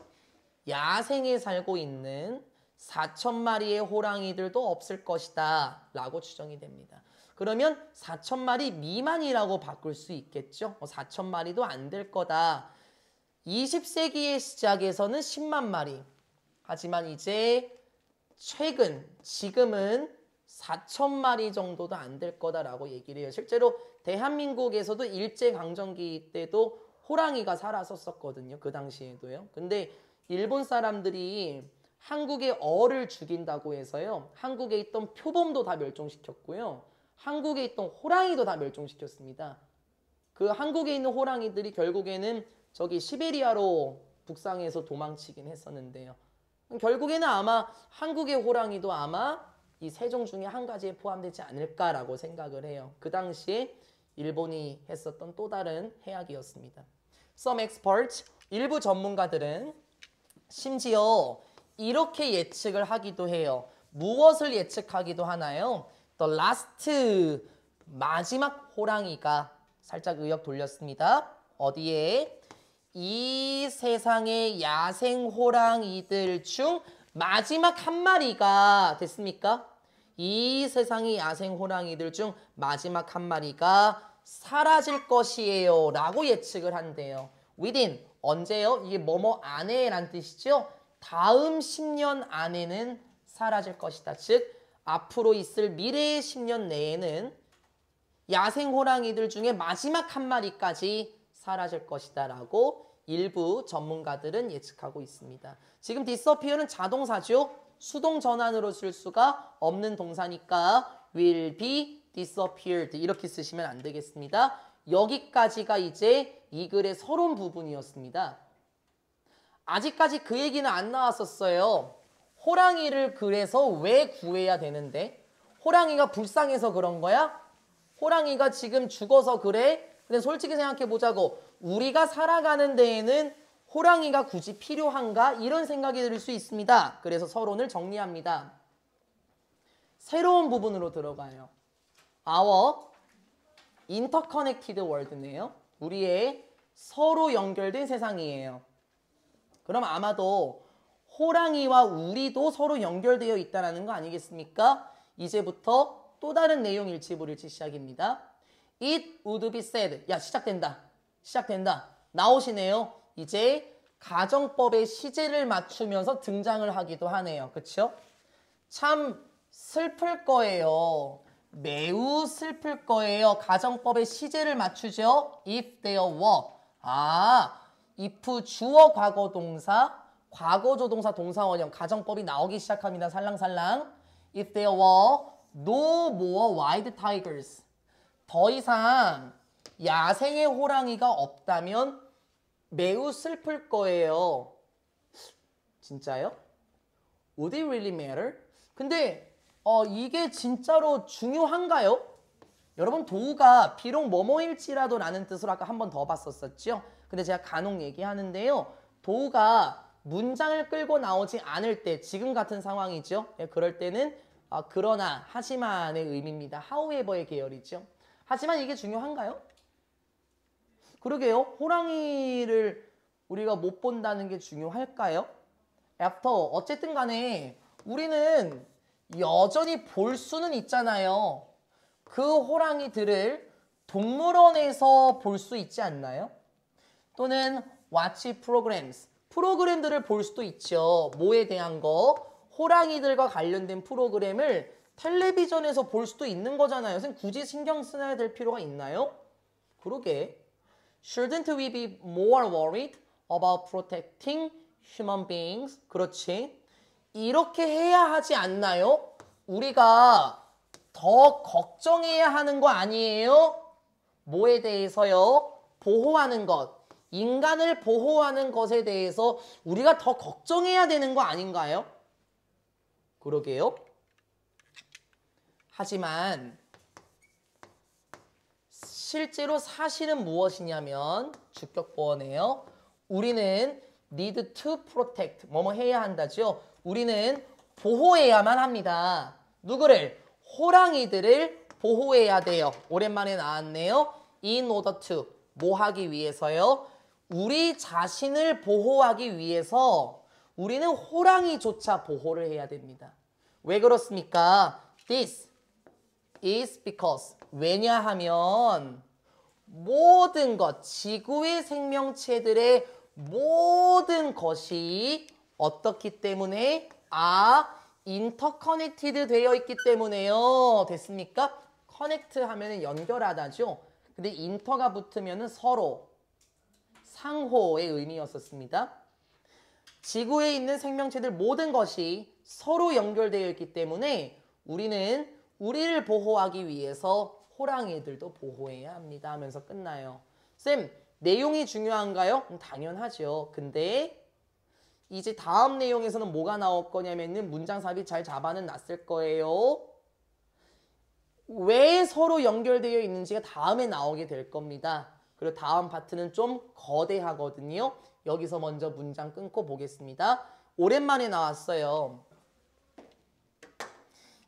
야생에 살고 있는 4,000마리의 호랑이들도 없을 것이다 라고 추정이 됩니다. 그러면 4,000마리 미만이라고 바꿀 수 있겠죠. 4,000마리도 안 될 거다. 20세기의 시작에서는 10만 마리. 하지만 이제 최근, 지금은 4,000마리 정도도 안 될 거다라고 얘기를 해요. 실제로 대한민국에서도 일제강점기 때도 호랑이가 살았었거든요. 그 당시에도요. 근데 일본 사람들이 한국의 어를 죽인다고 해서요. 한국에 있던 표범도 다 멸종시켰고요. 한국에 있던 호랑이도 다 멸종시켰습니다. 그 한국에 있는 호랑이들이 결국에는 저기 시베리아로 북상해서 도망치긴 했었는데요. 결국에는 아마 한국의 호랑이도 아마 이 세종 중에 한 가지에 포함되지 않을까라고 생각을 해요. 그 당시에 일본이 했었던 또 다른 해악이었습니다. Some experts, 일부 전문가들은 심지어 이렇게 예측을 하기도 해요. 무엇을 예측하기도 하나요? The last, 마지막 호랑이가 살짝 의역 돌렸습니다. 어디에? 이 세상의 야생 호랑이들 중 마지막 한 마리가 됐습니까? 이 세상의 야생 호랑이들 중 마지막 한 마리가 사라질 것이에요 라고 예측을 한대요. within, 언제요? 이게 뭐뭐 안에 란 뜻이죠? 다음 10년 안에는 사라질 것이다. 즉 앞으로 있을 미래의 10년 내에는 야생 호랑이들 중에 마지막 한 마리까지 사라질 것이다 라고 일부 전문가들은 예측하고 있습니다. 지금 disappear는 자동사죠. 수동 전환으로 쓸 수가 없는 동사니까 will be disappeared 이렇게 쓰시면 안 되겠습니다. 여기까지가 이제 이 글의 서론 부분이었습니다. 아직까지 그 얘기는 안 나왔었어요. 호랑이를 그래서 왜 구해야 되는데? 호랑이가 불쌍해서 그런 거야? 호랑이가 지금 죽어서 그래? 근데 솔직히 생각해 보자고. 우리가 살아가는 데에는 호랑이가 굳이 필요한가? 이런 생각이 들 수 있습니다. 그래서 서론을 정리합니다. 새로운 부분으로 들어가요. Our interconnected world네요. 우리의 서로 연결된 세상이에요. 그럼 아마도 호랑이와 우리도 서로 연결되어 있다는 거 아니겠습니까? 이제부터 또 다른 내용 일치부일치 시작입니다. It would be said. 야, 시작된다. 시작된다. 나오시네요. 이제 가정법의 시제를 맞추면서 등장을 하기도 하네요. 그쵸? 참 슬플 거예요. 매우 슬플 거예요. 가정법의 시제를 맞추죠. If there were. if 주어 과거 동사, 과거 조동사 동사 원형 가정법이 나오기 시작합니다. 살랑살랑. If there were no more wild tigers. 더 이상 야생의 호랑이가 없다면 매우 슬플 거예요. 진짜요? Would it really matter? 근데 이게 진짜로 중요한가요? 여러분 도우가 비록 뭐뭐일지라도 라는 뜻으로 아까 한 번 더 봤었죠? 근데 제가 간혹 얘기하는데요. 도우가 문장을 끌고 나오지 않을 때 지금 같은 상황이죠. 그럴 때는 그러나 하지만의 의미입니다. however의 계열이죠. 하지만 이게 중요한가요? 그러게요. 호랑이를 우리가 못 본다는 게 중요할까요? after 어쨌든 간에 우리는 여전히 볼 수는 있잖아요. 그 호랑이들을 동물원에서 볼 수 있지 않나요? 또는 watch programs. 프로그램들을 볼 수도 있죠. 뭐에 대한 거? 호랑이들과 관련된 프로그램을 텔레비전에서 볼 수도 있는 거잖아요. 선생님 굳이 신경 써야 될 필요가 있나요? 그러게. Shouldn't we be more worried about protecting human beings? 그렇지. 이렇게 해야 하지 않나요? 우리가 더 걱정해야 하는 거 아니에요? 뭐에 대해서요? 보호하는 것. 인간을 보호하는 것에 대해서 우리가 더 걱정해야 되는 거 아닌가요? 그러게요. 실제로 사실은 무엇이냐면 주격보어네요. 우리는 need to protect, 뭐뭐 해야 한다죠. 우리는 보호해야만 합니다. 누구를? 호랑이들을 보호해야 돼요. 오랜만에 나왔네요. in order to, 뭐 하기 위해서요? 우리 자신을 보호하기 위해서 우리는 호랑이조차 보호를 해야 됩니다. 왜 그렇습니까? This is because, 왜냐하면 모든 것, 지구의 생명체들의 모든 것이 어떻기 때문에 interconnected 되어 있기 때문에요. 됐습니까? connect 하면 연결하다죠. 근데 inter가 붙으면 서로, 상호의 의미였었습니다. 지구에 있는 생명체들 모든 것이 서로 연결되어 있기 때문에 우리는 우리를 보호하기 위해서 호랑이들도 보호해야 합니다 하면서 끝나요. 쌤, 내용이 중요한가요? 당연하죠. 근데 이제 다음 내용에서는 뭐가 나올 거냐면은 문장 삽입 잘 잡아는 놨을 거예요. 왜 서로 연결되어 있는지가 다음에 나오게 될 겁니다. 그리고 다음 파트는 좀 거대하거든요. 여기서 먼저 문장 끊고 보겠습니다. 오랜만에 나왔어요.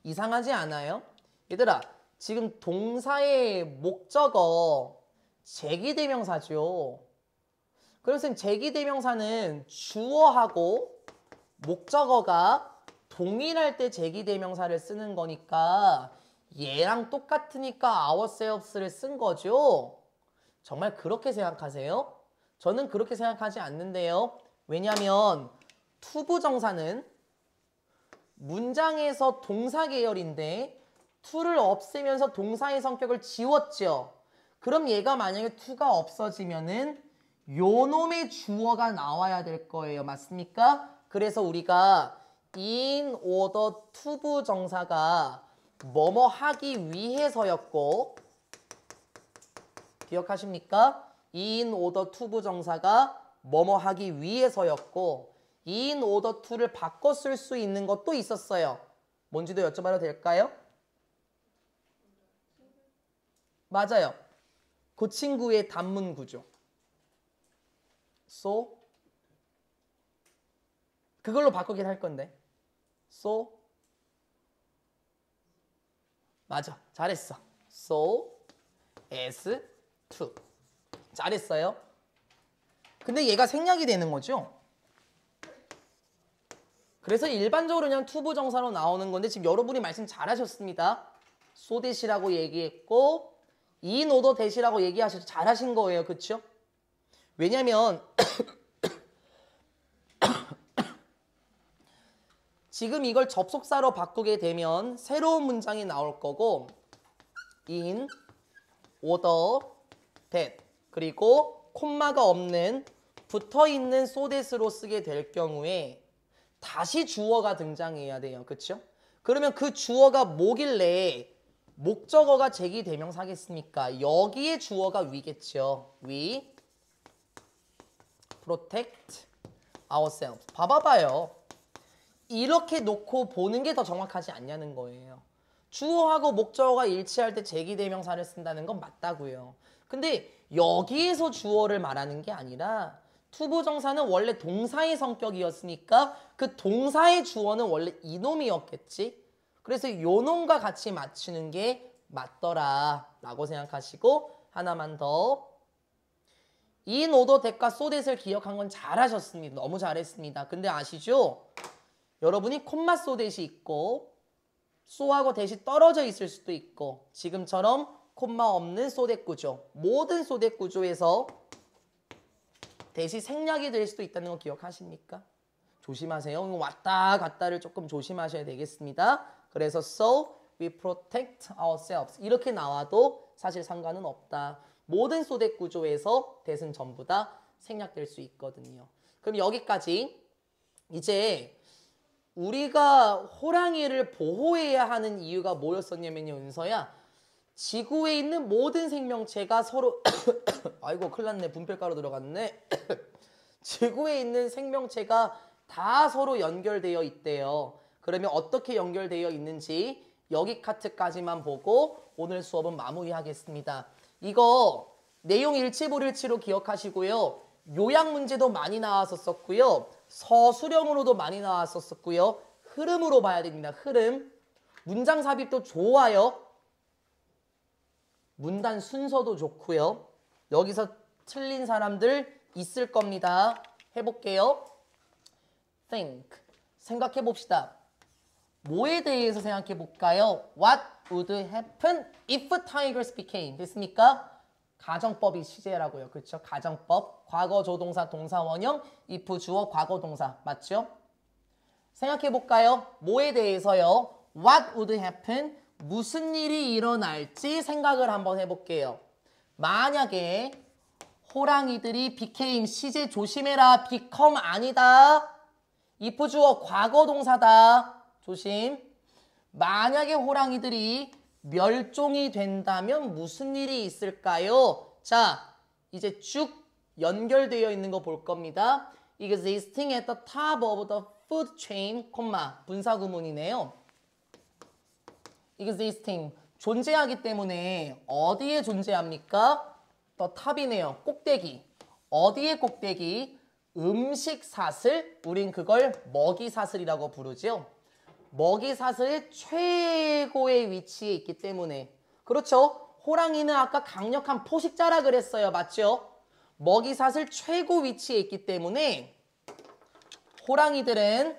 이상하지 않아요? 얘들아, 지금 동사의 목적어 제기대명사죠. 그래서 제기대명사는 주어하고 목적어가 동일할 때 제기대명사를 쓰는 거니까 얘랑 똑같으니까 ourselves를 쓴 거죠. 정말 그렇게 생각하세요? 저는 그렇게 생각하지 않는데요. 왜냐하면 투부정사는 문장에서 동사 계열인데 to를 없애면서 동사의 성격을 지웠죠. 그럼 얘가 만약에 to가 없어지면은 요놈의 주어가 나와야 될 거예요. 맞습니까? 그래서 우리가 in order to 부정사가 뭐뭐 하기 위해서였고, 기억하십니까? in order to 부정사가 뭐뭐 하기 위해서였고, in order to를 바꿔 쓸 수 있는 것도 있었어요. 뭔지도 여쭤봐도 될까요? 맞아요. 그 친구의 단문 구조. So 그걸로 바꾸긴 할 건데. So 맞아. 잘했어. So as to. 잘했어요. 근데 얘가 생략이 되는 거죠. 그래서 일반적으로 그냥 투부정사로 나오는 건데 지금 여러분이 말씀 잘하셨습니다. so that이라고 얘기했고 in order that이라고 얘기하셔서 잘하신 거예요. 그렇죠? 왜냐면 지금 이걸 접속사로 바꾸게 되면 새로운 문장이 나올 거고 in order that 그리고 콤마가 없는 붙어있는 so that으로 쓰게 될 경우에 다시 주어가 등장해야 돼요. 그렇죠? 그러면 그 주어가 뭐길래 목적어가 제기대명사겠습니까? 여기에 주어가 we겠죠. We protect ourselves. 봐봐요. 이렇게 놓고 보는 게 더 정확하지 않냐는 거예요. 주어하고 목적어가 일치할 때 제기대명사를 쓴다는 건 맞다고요. 근데 여기에서 주어를 말하는 게 아니라 투부정사는 원래 동사의 성격이었으니까 그 동사의 주어는 원래 이놈이었겠지. 그래서 요놈과 같이 맞추는 게 맞더라 라고 생각하시고 하나만 더 in order that과 so that을 기억한 건 잘하셨습니다. 너무 잘했습니다. 근데 아시죠? 여러분이 콤마 so that이 있고 so하고 that이 떨어져 있을 수도 있고 지금처럼 콤마 없는 so that 구조 모든 so that 구조에서 that이 생략이 될 수도 있다는 거 기억하십니까? 조심하세요. 왔다 갔다를 조금 조심하셔야 되겠습니다. 그래서 so we protect ourselves 이렇게 나와도 사실 상관은 없다. 모든 so that 구조에서 that은 전부 다 생략될 수 있거든요. 그럼 여기까지 이제 우리가 호랑이를 보호해야 하는 이유가 뭐였었냐면요. 은서야. 지구에 있는 모든 생명체가 서로 아이고 큰일 났네. 분필가루 들어갔네. 지구에 있는 생명체가 다 서로 연결되어 있대요. 그러면 어떻게 연결되어 있는지 여기 카트까지만 보고 오늘 수업은 마무리하겠습니다. 이거 내용 일치불일치로 기억하시고요. 요약 문제도 많이 나왔었고요. 서술형으로도 많이 나왔었고요. 흐름으로 봐야 됩니다. 흐름. 문장 삽입도 좋아요. 문단 순서도 좋고요. 여기서 틀린 사람들 있을 겁니다. 해볼게요. think. 생각해 봅시다. 뭐에 대해서 생각해 볼까요? What would happen if tigers became? 됐습니까? 가정법이 시제라고요. 그렇죠? 가정법. 과거 조동사 동사 원형 if 주어 과거 동사. 맞죠? 생각해 볼까요? 뭐에 대해서요? What would happen? 무슨 일이 일어날지 생각을 한번 해볼게요. 만약에 호랑이들이 became 시제 조심해라. become 아니다. if 주어 과거 동사다. 조심. 만약에 호랑이들이 멸종이 된다면 무슨 일이 있을까요? 자, 이제 쭉 연결되어 있는 거 볼 겁니다. Existing at the top of the food chain, 분사구문이네요. Existing, 존재하기 때문에 어디에 존재합니까? The top이네요. 꼭대기. 어디에 꼭대기? 음식사슬, 우린 그걸 먹이사슬이라고 부르죠. 먹이사슬의 최고의 위치에 있기 때문에. 그렇죠? 호랑이는 아까 강력한 포식자라 그랬어요. 맞죠? 먹이사슬 최고 위치에 있기 때문에 호랑이들은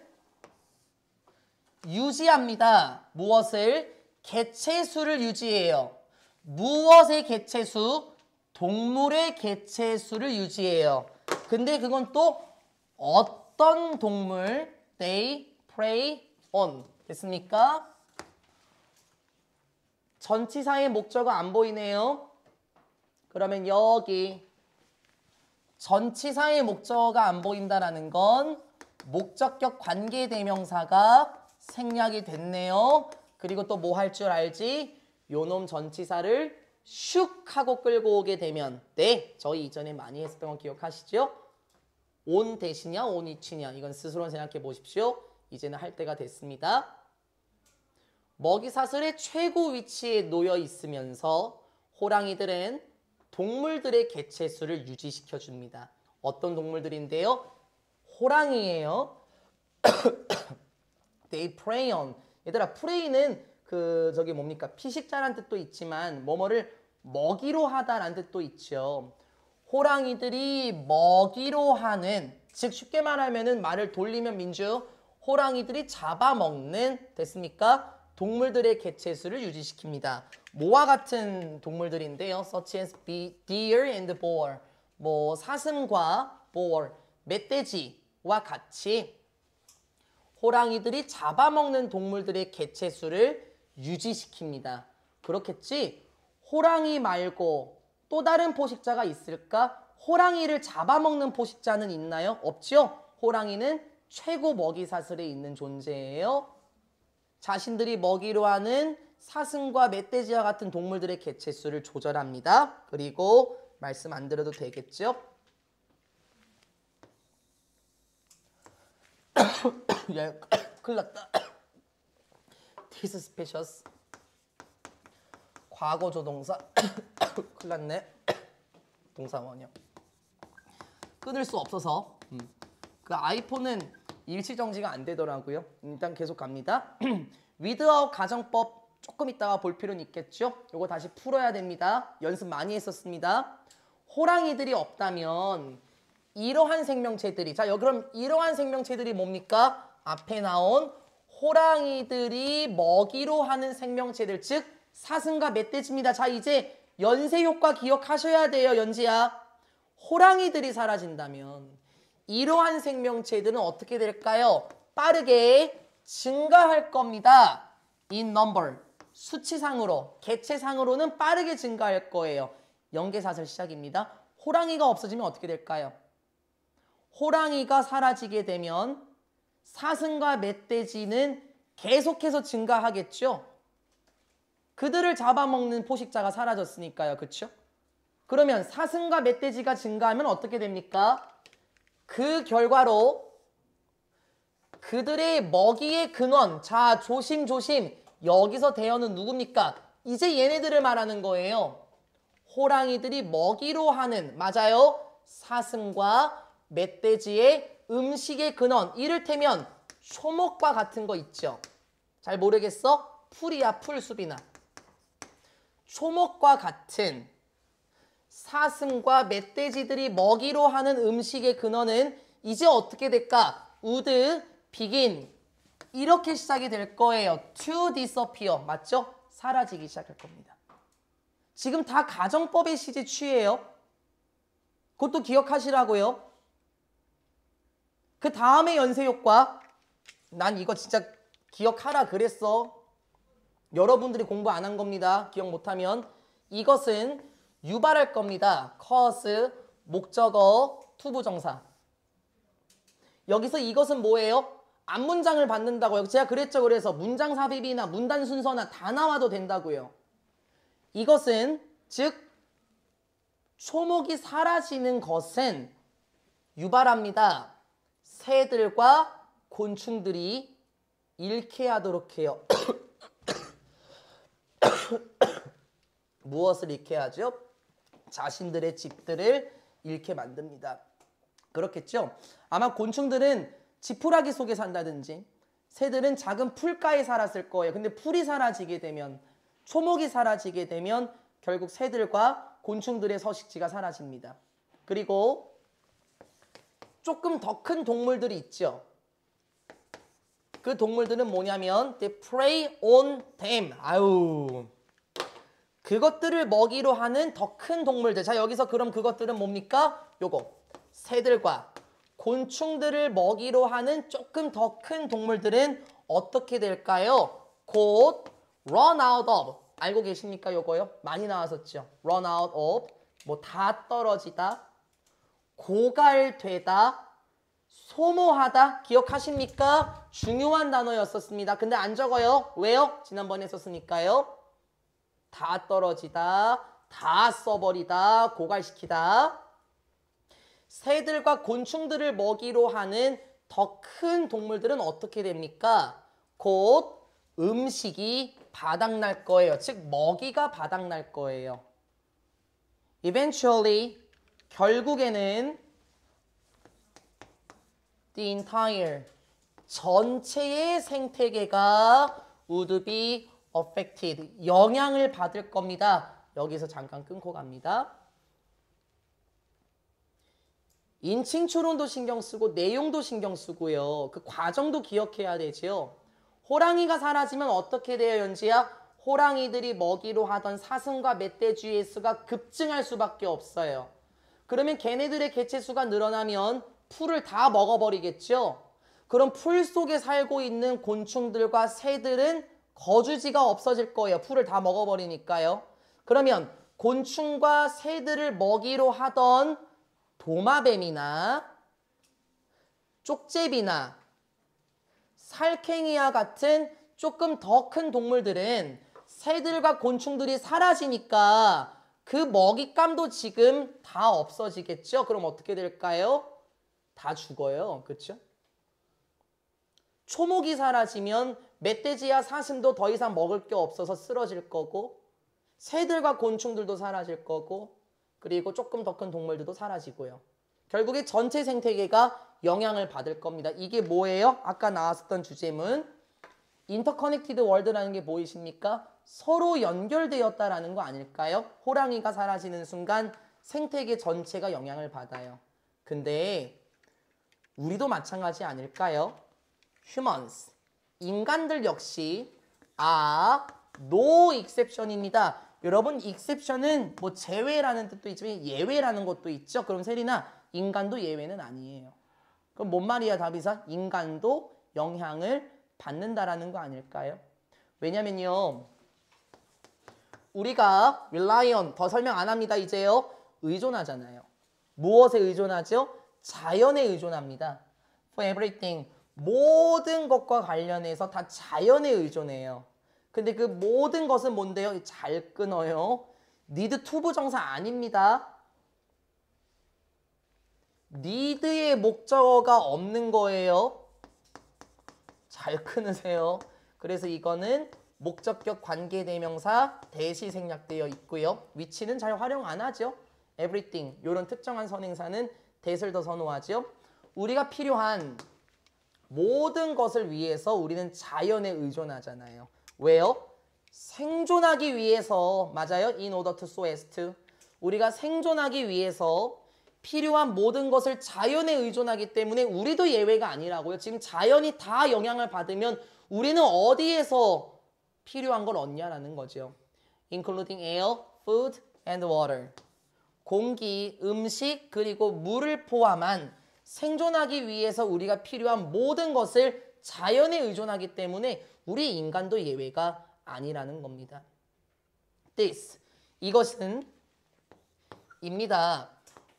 유지합니다. 무엇을? 개체수를 유지해요. 무엇의 개체수? 동물의 개체수를 유지해요. 근데 그건 또 어떤 동물? They prey on. 됐습니까? 전치사의 목적어 안 보이네요. 그러면 여기 전치사의 목적어가 안 보인다는 건 목적격 관계대명사가 생략이 됐네요. 그리고 또 뭐 할 줄 알지? 요놈 전치사를 슉 하고 끌고 오게 되면 네, 저희 이전에 많이 했었던 거 기억하시죠? on 대시냐 on 위치냐 이건 스스로 생각해 보십시오. 이제는 할 때가 됐습니다. 먹이사슬의 최고 위치에 놓여 있으면서 호랑이들은 동물들의 개체수를 유지시켜 줍니다. 어떤 동물들인데요? 호랑이예요. They prey on. 얘들아, prey는 저기 뭡니까? 피식자란 뜻도 있지만 뭐뭐를 먹이로 하다라는 뜻도 있죠. 호랑이들이 먹이로 하는, 즉 쉽게 말하면은 말을 돌리면 민주, 호랑이들이 잡아먹는, 됐습니까? 동물들의 개체수를 유지시킵니다. 뭐와 같은 동물들인데요. such as deer and boar. 뭐 사슴과 boar, 멧돼지와 같이 호랑이들이 잡아먹는 동물들의 개체수를 유지시킵니다. 그렇겠지? 호랑이 말고 또 다른 포식자가 있을까? 호랑이를 잡아먹는 포식자는 있나요? 없죠? 호랑이는 최고 먹이사슬에 있는 존재예요. 자신들이 먹이로 하는 사슴과 멧돼지와 같은 동물들의 개체수를 조절합니다. 그리고 말씀 안 드려도 되겠죠? 야, 큰일 났다. This specious. 과거 조동사. 큰일 났네. 동사 원형. 끊을 수 없어서. 그 아이폰은 일시정지가 안 되더라고요. 일단 계속 갑니다. without 가정법 조금 이따가 볼 필요는 있겠죠? 요거 다시 풀어야 됩니다. 연습 많이 했었습니다. 호랑이들이 없다면 이러한 생명체들이, 자, 그럼 이러한 생명체들이 뭡니까? 앞에 나온 호랑이들이 먹이로 하는 생명체들, 즉 사슴과 멧돼지입니다. 자, 이제 연쇄 효과 기억하셔야 돼요, 연지야. 호랑이들이 사라진다면 이러한 생명체들은 어떻게 될까요? 빠르게 증가할 겁니다. in number, 수치상으로, 개체상으로는 빠르게 증가할 거예요. 연계사슬 시작입니다. 호랑이가 없어지면 어떻게 될까요? 호랑이가 사라지게 되면 사슴과 멧돼지는 계속해서 증가하겠죠. 그들을 잡아먹는 포식자가 사라졌으니까요. 그렇죠? 그러면 사슴과 멧돼지가 증가하면 어떻게 됩니까? 그 결과로 그들의 먹이의 근원, 자, 조심조심, 여기서 대어는 누굽니까? 이제 얘네들을 말하는 거예요. 호랑이들이 먹이로 하는, 맞아요. 사슴과 멧돼지의 음식의 근원, 이를테면 초목과 같은 거 있죠. 잘 모르겠어? 풀이야, 풀숲이나. 초목과 같은 사슴과 멧돼지들이 먹이로 하는 음식의 근원은 이제 어떻게 될까? would begin 이렇게 시작이 될 거예요. to disappear. 맞죠? 사라지기 시작할 겁니다. 지금 다 가정법의 시제 취해요. 그것도 기억하시라고요. 그 다음에 연쇄효과. 난 이거 진짜 기억하라 그랬어. 여러분들이 공부 안 한 겁니다. 기억 못하면. 이것은 유발할 겁니다. cause, 목적어, 투부정사. 여기서 이것은 뭐예요? 앞문장을 받는다고요. 제가 그랬죠. 그래서 문장 삽입이나 문단 순서나 다 나와도 된다고요. 이것은 즉 초목이 사라지는 것은 유발합니다. 새들과 곤충들이 잃게 하도록 해요. 무엇을 잃게 하죠? 자신들의 집들을 잃게 만듭니다. 그렇겠죠? 아마 곤충들은 지푸라기 속에 산다든지 새들은 작은 풀가에 살았을 거예요. 근데 풀이 사라지게 되면 초목이 사라지게 되면 결국 새들과 곤충들의 서식지가 사라집니다. 그리고 조금 더 큰 동물들이 있죠. 그 동물들은 뭐냐면 they prey on them. 아유, 그것들을 먹이로 하는 더 큰 동물들. 자, 여기서 그럼 그것들은 뭡니까? 요거 새들과 곤충들을 먹이로 하는 조금 더 큰 동물들은 어떻게 될까요? 곧 run out of. 알고 계십니까? 요거요? 많이 나왔었죠. run out of. 뭐 다 떨어지다, 고갈되다, 소모하다. 기억하십니까? 중요한 단어였었습니다. 근데 안 적어요. 왜요? 지난번에 썼으니까요. 다 떨어지다, 다 써버리다, 고갈시키다. 새들과 곤충들을 먹이로 하는 더 큰 동물들은 어떻게 됩니까? 곧 음식이 바닥날 거예요. 즉 먹이가 바닥날 거예요. Eventually, 결국에는 the entire, 전체의 생태계가 would be affected, 영향을 받을 겁니다. 여기서 잠깐 끊고 갑니다. 인칭 추론도 신경 쓰고 내용도 신경 쓰고요. 그 과정도 기억해야 되죠. 호랑이가 사라지면 어떻게 돼요, 연지야? 호랑이들이 먹이로 하던 사슴과 멧돼지의 수가 급증할 수밖에 없어요. 그러면 걔네들의 개체수가 늘어나면 풀을 다 먹어버리겠죠. 그럼 풀 속에 살고 있는 곤충들과 새들은 거주지가 없어질 거예요. 풀을 다 먹어버리니까요. 그러면 곤충과 새들을 먹이로 하던 도마뱀이나 쪽제비나 살쾡이와 같은 조금 더 큰 동물들은 새들과 곤충들이 사라지니까 그 먹잇감도 지금 다 없어지겠죠. 그럼 어떻게 될까요? 다 죽어요. 그렇죠? 초목이 사라지면 멧돼지야 사슴도 더 이상 먹을 게 없어서 쓰러질 거고, 새들과 곤충들도 사라질 거고, 그리고 조금 더 큰 동물들도 사라지고요. 결국에 전체 생태계가 영향을 받을 겁니다. 이게 뭐예요? 아까 나왔었던 주제문 인터커넥티드 월드라는 게 보이십니까? 서로 연결되었다라는 거 아닐까요? 호랑이가 사라지는 순간 생태계 전체가 영향을 받아요. 근데 우리도 마찬가지 아닐까요? humans, 인간들 역시 no exception입니다. 여러분, exception은 뭐 제외라는 뜻도 있지만 예외라는 것도 있죠. 그럼 세리나, 인간도 예외는 아니에요. 그럼 뭔 말이야, 다비사? 인간도 영향을 받는다라는 거 아닐까요? 왜냐면요, 우리가 rely on, 더 설명 안 합니다, 이제요. 의존하잖아요. 무엇에 의존하죠? 자연에 의존합니다. For everything, 모든 것과 관련해서 다 자연에 의존해요. 근데 그 모든 것은 뭔데요? 잘 끊어요. need to 부정사 아닙니다. need의 목적어가 없는 거예요. 잘 끊으세요. 그래서 이거는 목적격 관계대명사 대시 생략되어 있고요. 위치는 잘 활용 안 하죠. everything 이런 특정한 선행사는 that을 더 선호하죠. 우리가 필요한 모든 것을 위해서 우리는 자연에 의존하잖아요. 왜요? 생존하기 위해서 맞아요. in order to so as to 우리가 생존하기 위해서 필요한 모든 것을 자연에 의존하기 때문에 우리도 예외가 아니라고요. 지금 자연이 다 영향을 받으면 우리는 어디에서 필요한 걸 얻냐라는 거죠. including air, food and water. 공기, 음식 그리고 물을 포함한 생존하기 위해서 우리가 필요한 모든 것을 자연에 의존하기 때문에 우리 인간도 예외가 아니라는 겁니다. This, 이것은 입니다.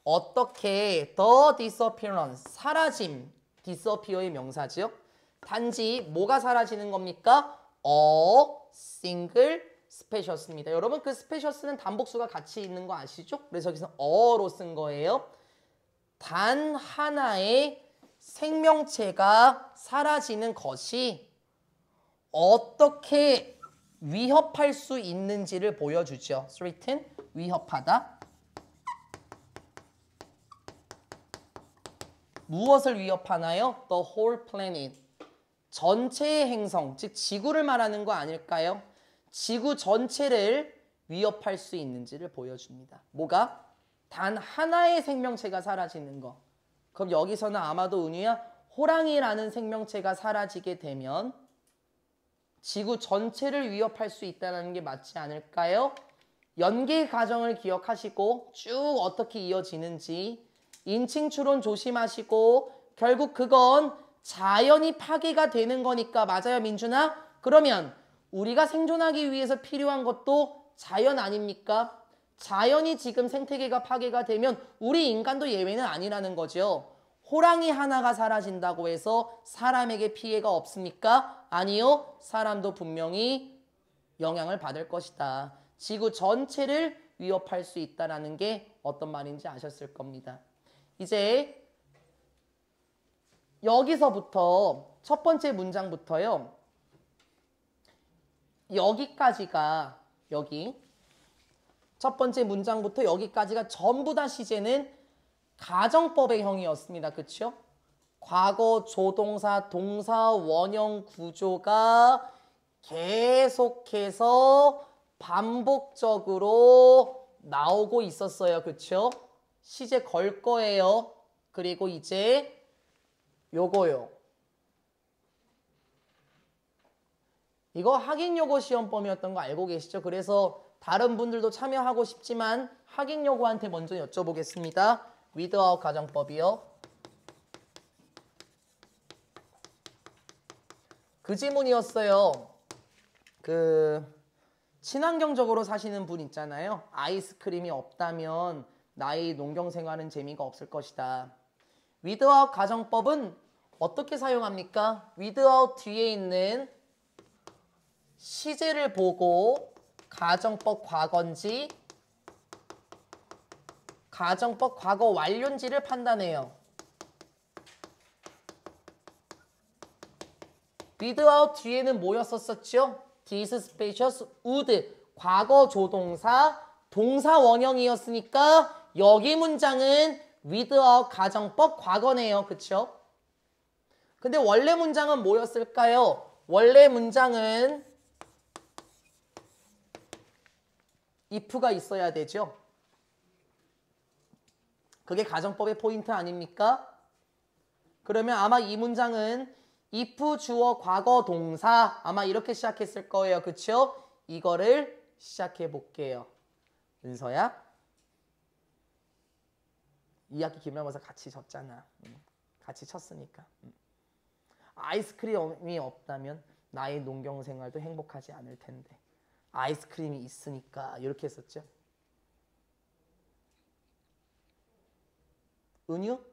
어떻게 the disappearance, 사라짐, disappear의 명사죠. 단지 뭐가 사라지는 겁니까? A single spacious입니다. 여러분 그 spacious는 단복수가 같이 있는 거 아시죠? 그래서 여기서 a로 쓴 거예요. 단 하나의 생명체가 사라지는 것이 어떻게 위협할 수 있는지를 보여주죠. threaten, 위협하다. 무엇을 위협하나요? The whole planet. 전체의 행성, 즉 지구를 말하는 거 아닐까요? 지구 전체를 위협할 수 있는지를 보여줍니다. 뭐가? 단 하나의 생명체가 사라지는 거. 그럼 여기서는 아마도 은유야 호랑이라는 생명체가 사라지게 되면 지구 전체를 위협할 수 있다는 게 맞지 않을까요? 연계 과정을 기억하시고 쭉 어떻게 이어지는지 인칭 추론 조심하시고 결국 그건 자연이 파괴가 되는 거니까 맞아요 민준아? 그러면 우리가 생존하기 위해서 필요한 것도 자연 아닙니까? 자연이 지금 생태계가 파괴가 되면 우리 인간도 예외는 아니라는 거죠. 호랑이 하나가 사라진다고 해서 사람에게 피해가 없습니까? 아니요. 사람도 분명히 영향을 받을 것이다. 지구 전체를 위협할 수 있다는 게 어떤 말인지 아셨을 겁니다. 이제 여기서부터 첫 번째 문장부터요. 여기까지가 여기 첫 번째 문장부터 여기까지가 전부 다 시제는 가정법의 형이었습니다. 그렇죠? 과거 조동사, 동사, 원형 구조가 계속해서 반복적으로 나오고 있었어요. 그렇죠? 시제 걸 거예요. 그리고 이제 요거요. 이거 학인요고 시험범위였던 거 알고 계시죠? 그래서 다른 분들도 참여하고 싶지만 학인요고한테 먼저 여쭤보겠습니다. without 가정법이요. 그 지문이었어요. 친환경적으로 사시는 분 있잖아요. 아이스크림이 없다면 나의 농경생활은 재미가 없을 것이다. without 가정법은 어떻게 사용합니까? without 뒤에 있는 시제를 보고 가정법 과거인지 가정법 과거 완료인지를 판단해요. without 뒤에는 뭐였었죠? this spacious would 과거 조동사 동사 원형이었으니까 여기 문장은 without 가정법 과거네요. 그쵸? 근데 원래 문장은 뭐였을까요? 원래 문장은 if가 있어야 되죠. 그게 가정법의 포인트 아닙니까? 그러면 아마 이 문장은 if 주어 과거 동사 아마 이렇게 시작했을 거예요. 그쵸? 이거를 시작해 볼게요. 은서야? 2학기 기말고사 같이 쳤잖아. 같이 쳤으니까. 아이스크림이 없다면 나의 농경생활도 행복하지 않을 텐데. 아이스크림이 있으니까 이렇게 했었죠. 은유?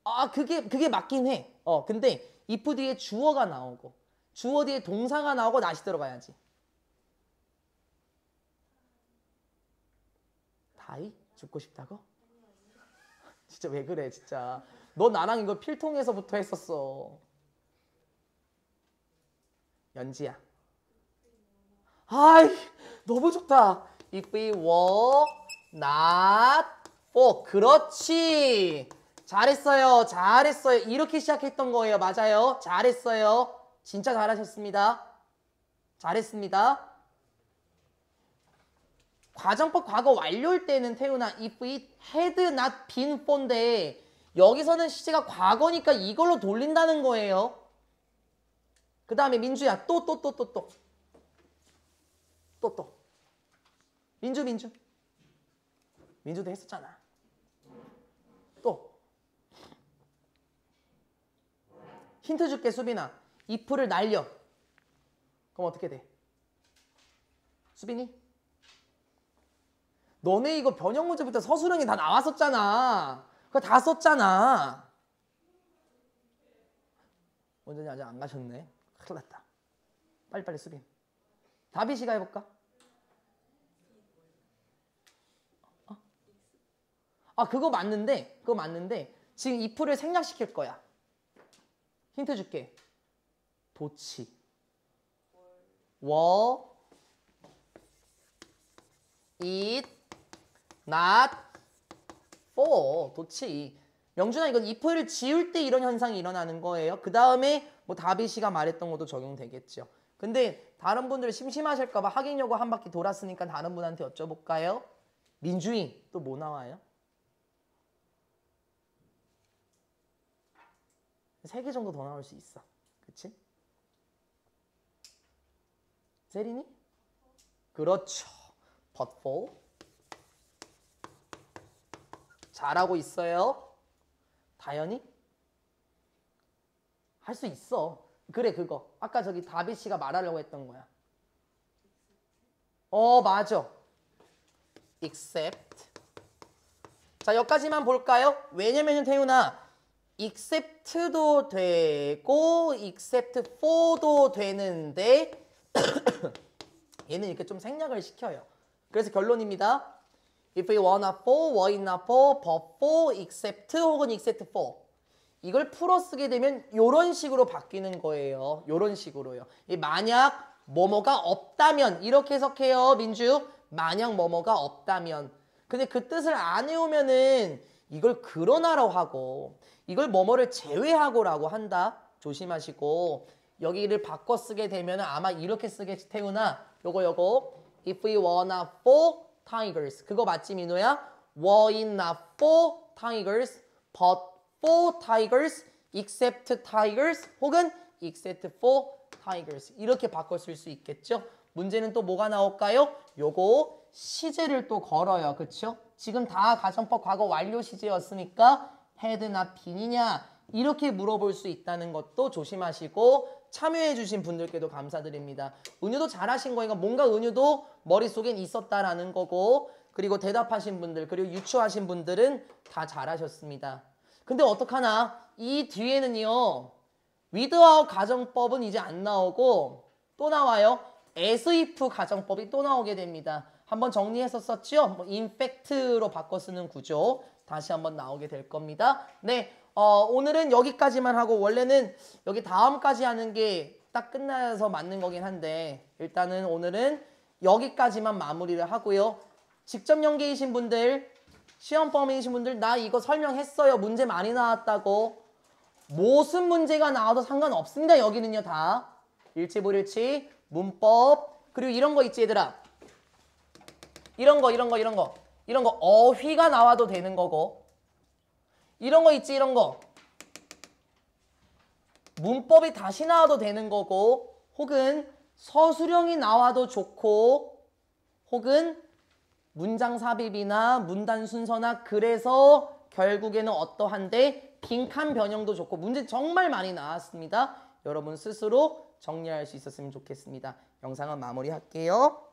아 그게 맞긴 해. 근데 if 뒤에 주어가 나오고 주어 뒤에 동사가 나오고 낫이 들어가야지. 다이? 죽고 싶다고? 진짜 왜 그래 진짜. 너 나랑 이거 필통에서부터 했었어. 연지야 아이, 너무 좋다. If we were not for. 그렇지. 잘했어요. 잘했어요. 이렇게 시작했던 거예요. 맞아요. 잘했어요. 진짜 잘하셨습니다. 잘했습니다. 과정법 과거 완료일 때는 태훈아 if it had not been for인데 여기서는 시제가 과거니까 이걸로 돌린다는 거예요. 그 다음에 민주야 또. 민주도 했었잖아. 또. 힌트 줄게 수빈아. if를 날려. 그럼 어떻게 돼? 수빈이? 너네 이거 변형 문제부터 서술형이 다 나왔었잖아. 그거 다 썼잖아. 원장님 아직 안 가셨네. 큰일 났다. 빨리빨리 수빈. 다비씨가 해볼까? 그거 맞는데 지금 if를 생략시킬 거야. 힌트 줄게. 도치. were it not for. 도치. 명준아 이건 if를 지울 때 이런 현상이 일어나는 거예요. 그 다음에 뭐 다비씨가 말했던 것도 적용되겠죠. 근데 다른 분들 심심하실까 봐 하객여고 한 바퀴 돌았으니까 다른 분한테 여쭤볼까요? 민주이 또 뭐 나와요? 3개 정도 더 나올 수 있어. 그치? 세린이? 그렇죠. but for. 잘하고 있어요. 다현이? 할 수 있어. 그래 그거. 아까 저기 다비씨가 말하려고 했던 거야. 맞아. except. 자 여기까지만 볼까요? 왜냐면 태훈아 except도 되고 except for도 되는데 얘는 이렇게 좀 생략을 시켜요. 그래서 결론입니다. If it were not for, were it not for, but for, except 혹은 except for. 이걸 풀어 쓰게 되면 이런 식으로 바뀌는 거예요. 이런 식으로요. 만약 뭐뭐가 없다면 이렇게 해석해요. 민주. 만약 뭐뭐가 없다면. 근데 그 뜻을 안 외우면은 이걸 그러나라고 하고 이걸 뭐뭐를 제외하고라고 한다. 조심하시고 여기를 바꿔 쓰게 되면 아마 이렇게 쓰겠지 태훈아. 요거 If we were not for tigers. 그거 맞지 민호야? Were it not for tigers but for tigers except tigers 혹은 except for tigers. 이렇게 바꿔 쓸 수 있겠죠? 문제는 또 뭐가 나올까요? 요거 시제를 또 걸어요. 그쵸? 지금 다 가정법 과거 완료 시제였으니까 had not been이냐 이렇게 물어볼 수 있다는 것도 조심하시고 참여해 주신 분들께도 감사드립니다. 은유도 잘하신 거니까 뭔가 은유도 머릿속엔 있었다라는 거고 그리고 대답하신 분들 그리고 유추하신 분들은 다 잘하셨습니다. 근데 어떡하나 이 뒤에는요 without 가정법은 이제 안 나오고 또 나와요. as if 가정법이 또 나오게 됩니다. 한번 정리했었었죠? in fact로 바꿔 쓰는 구조 다시 한번 나오게 될 겁니다. 네, 오늘은 여기까지만 하고 원래는 여기 다음까지 하는 게 딱 끝나서 맞는 거긴 한데 일단은 오늘은 여기까지만 마무리를 하고요. 직접 연계이신 분들, 시험 범위이신 분들 나 이거 설명했어요. 문제 많이 나왔다고. 무슨 문제가 나와도 상관없습니다. 여기는요 다. 일치 불일치, 문법 그리고 이런 거 있지 얘들아. 이런 거 어휘가 나와도 되는 거고 이런 거 있지 이런 거 문법이 다시 나와도 되는 거고 혹은 서술형이 나와도 좋고 혹은 문장 삽입이나 문단 순서나 그래서 결국에는 어떠한데 빈칸 변형도 좋고 문제 정말 많이 나왔습니다. 여러분 스스로 정리할 수 있었으면 좋겠습니다. 영상은 마무리할게요.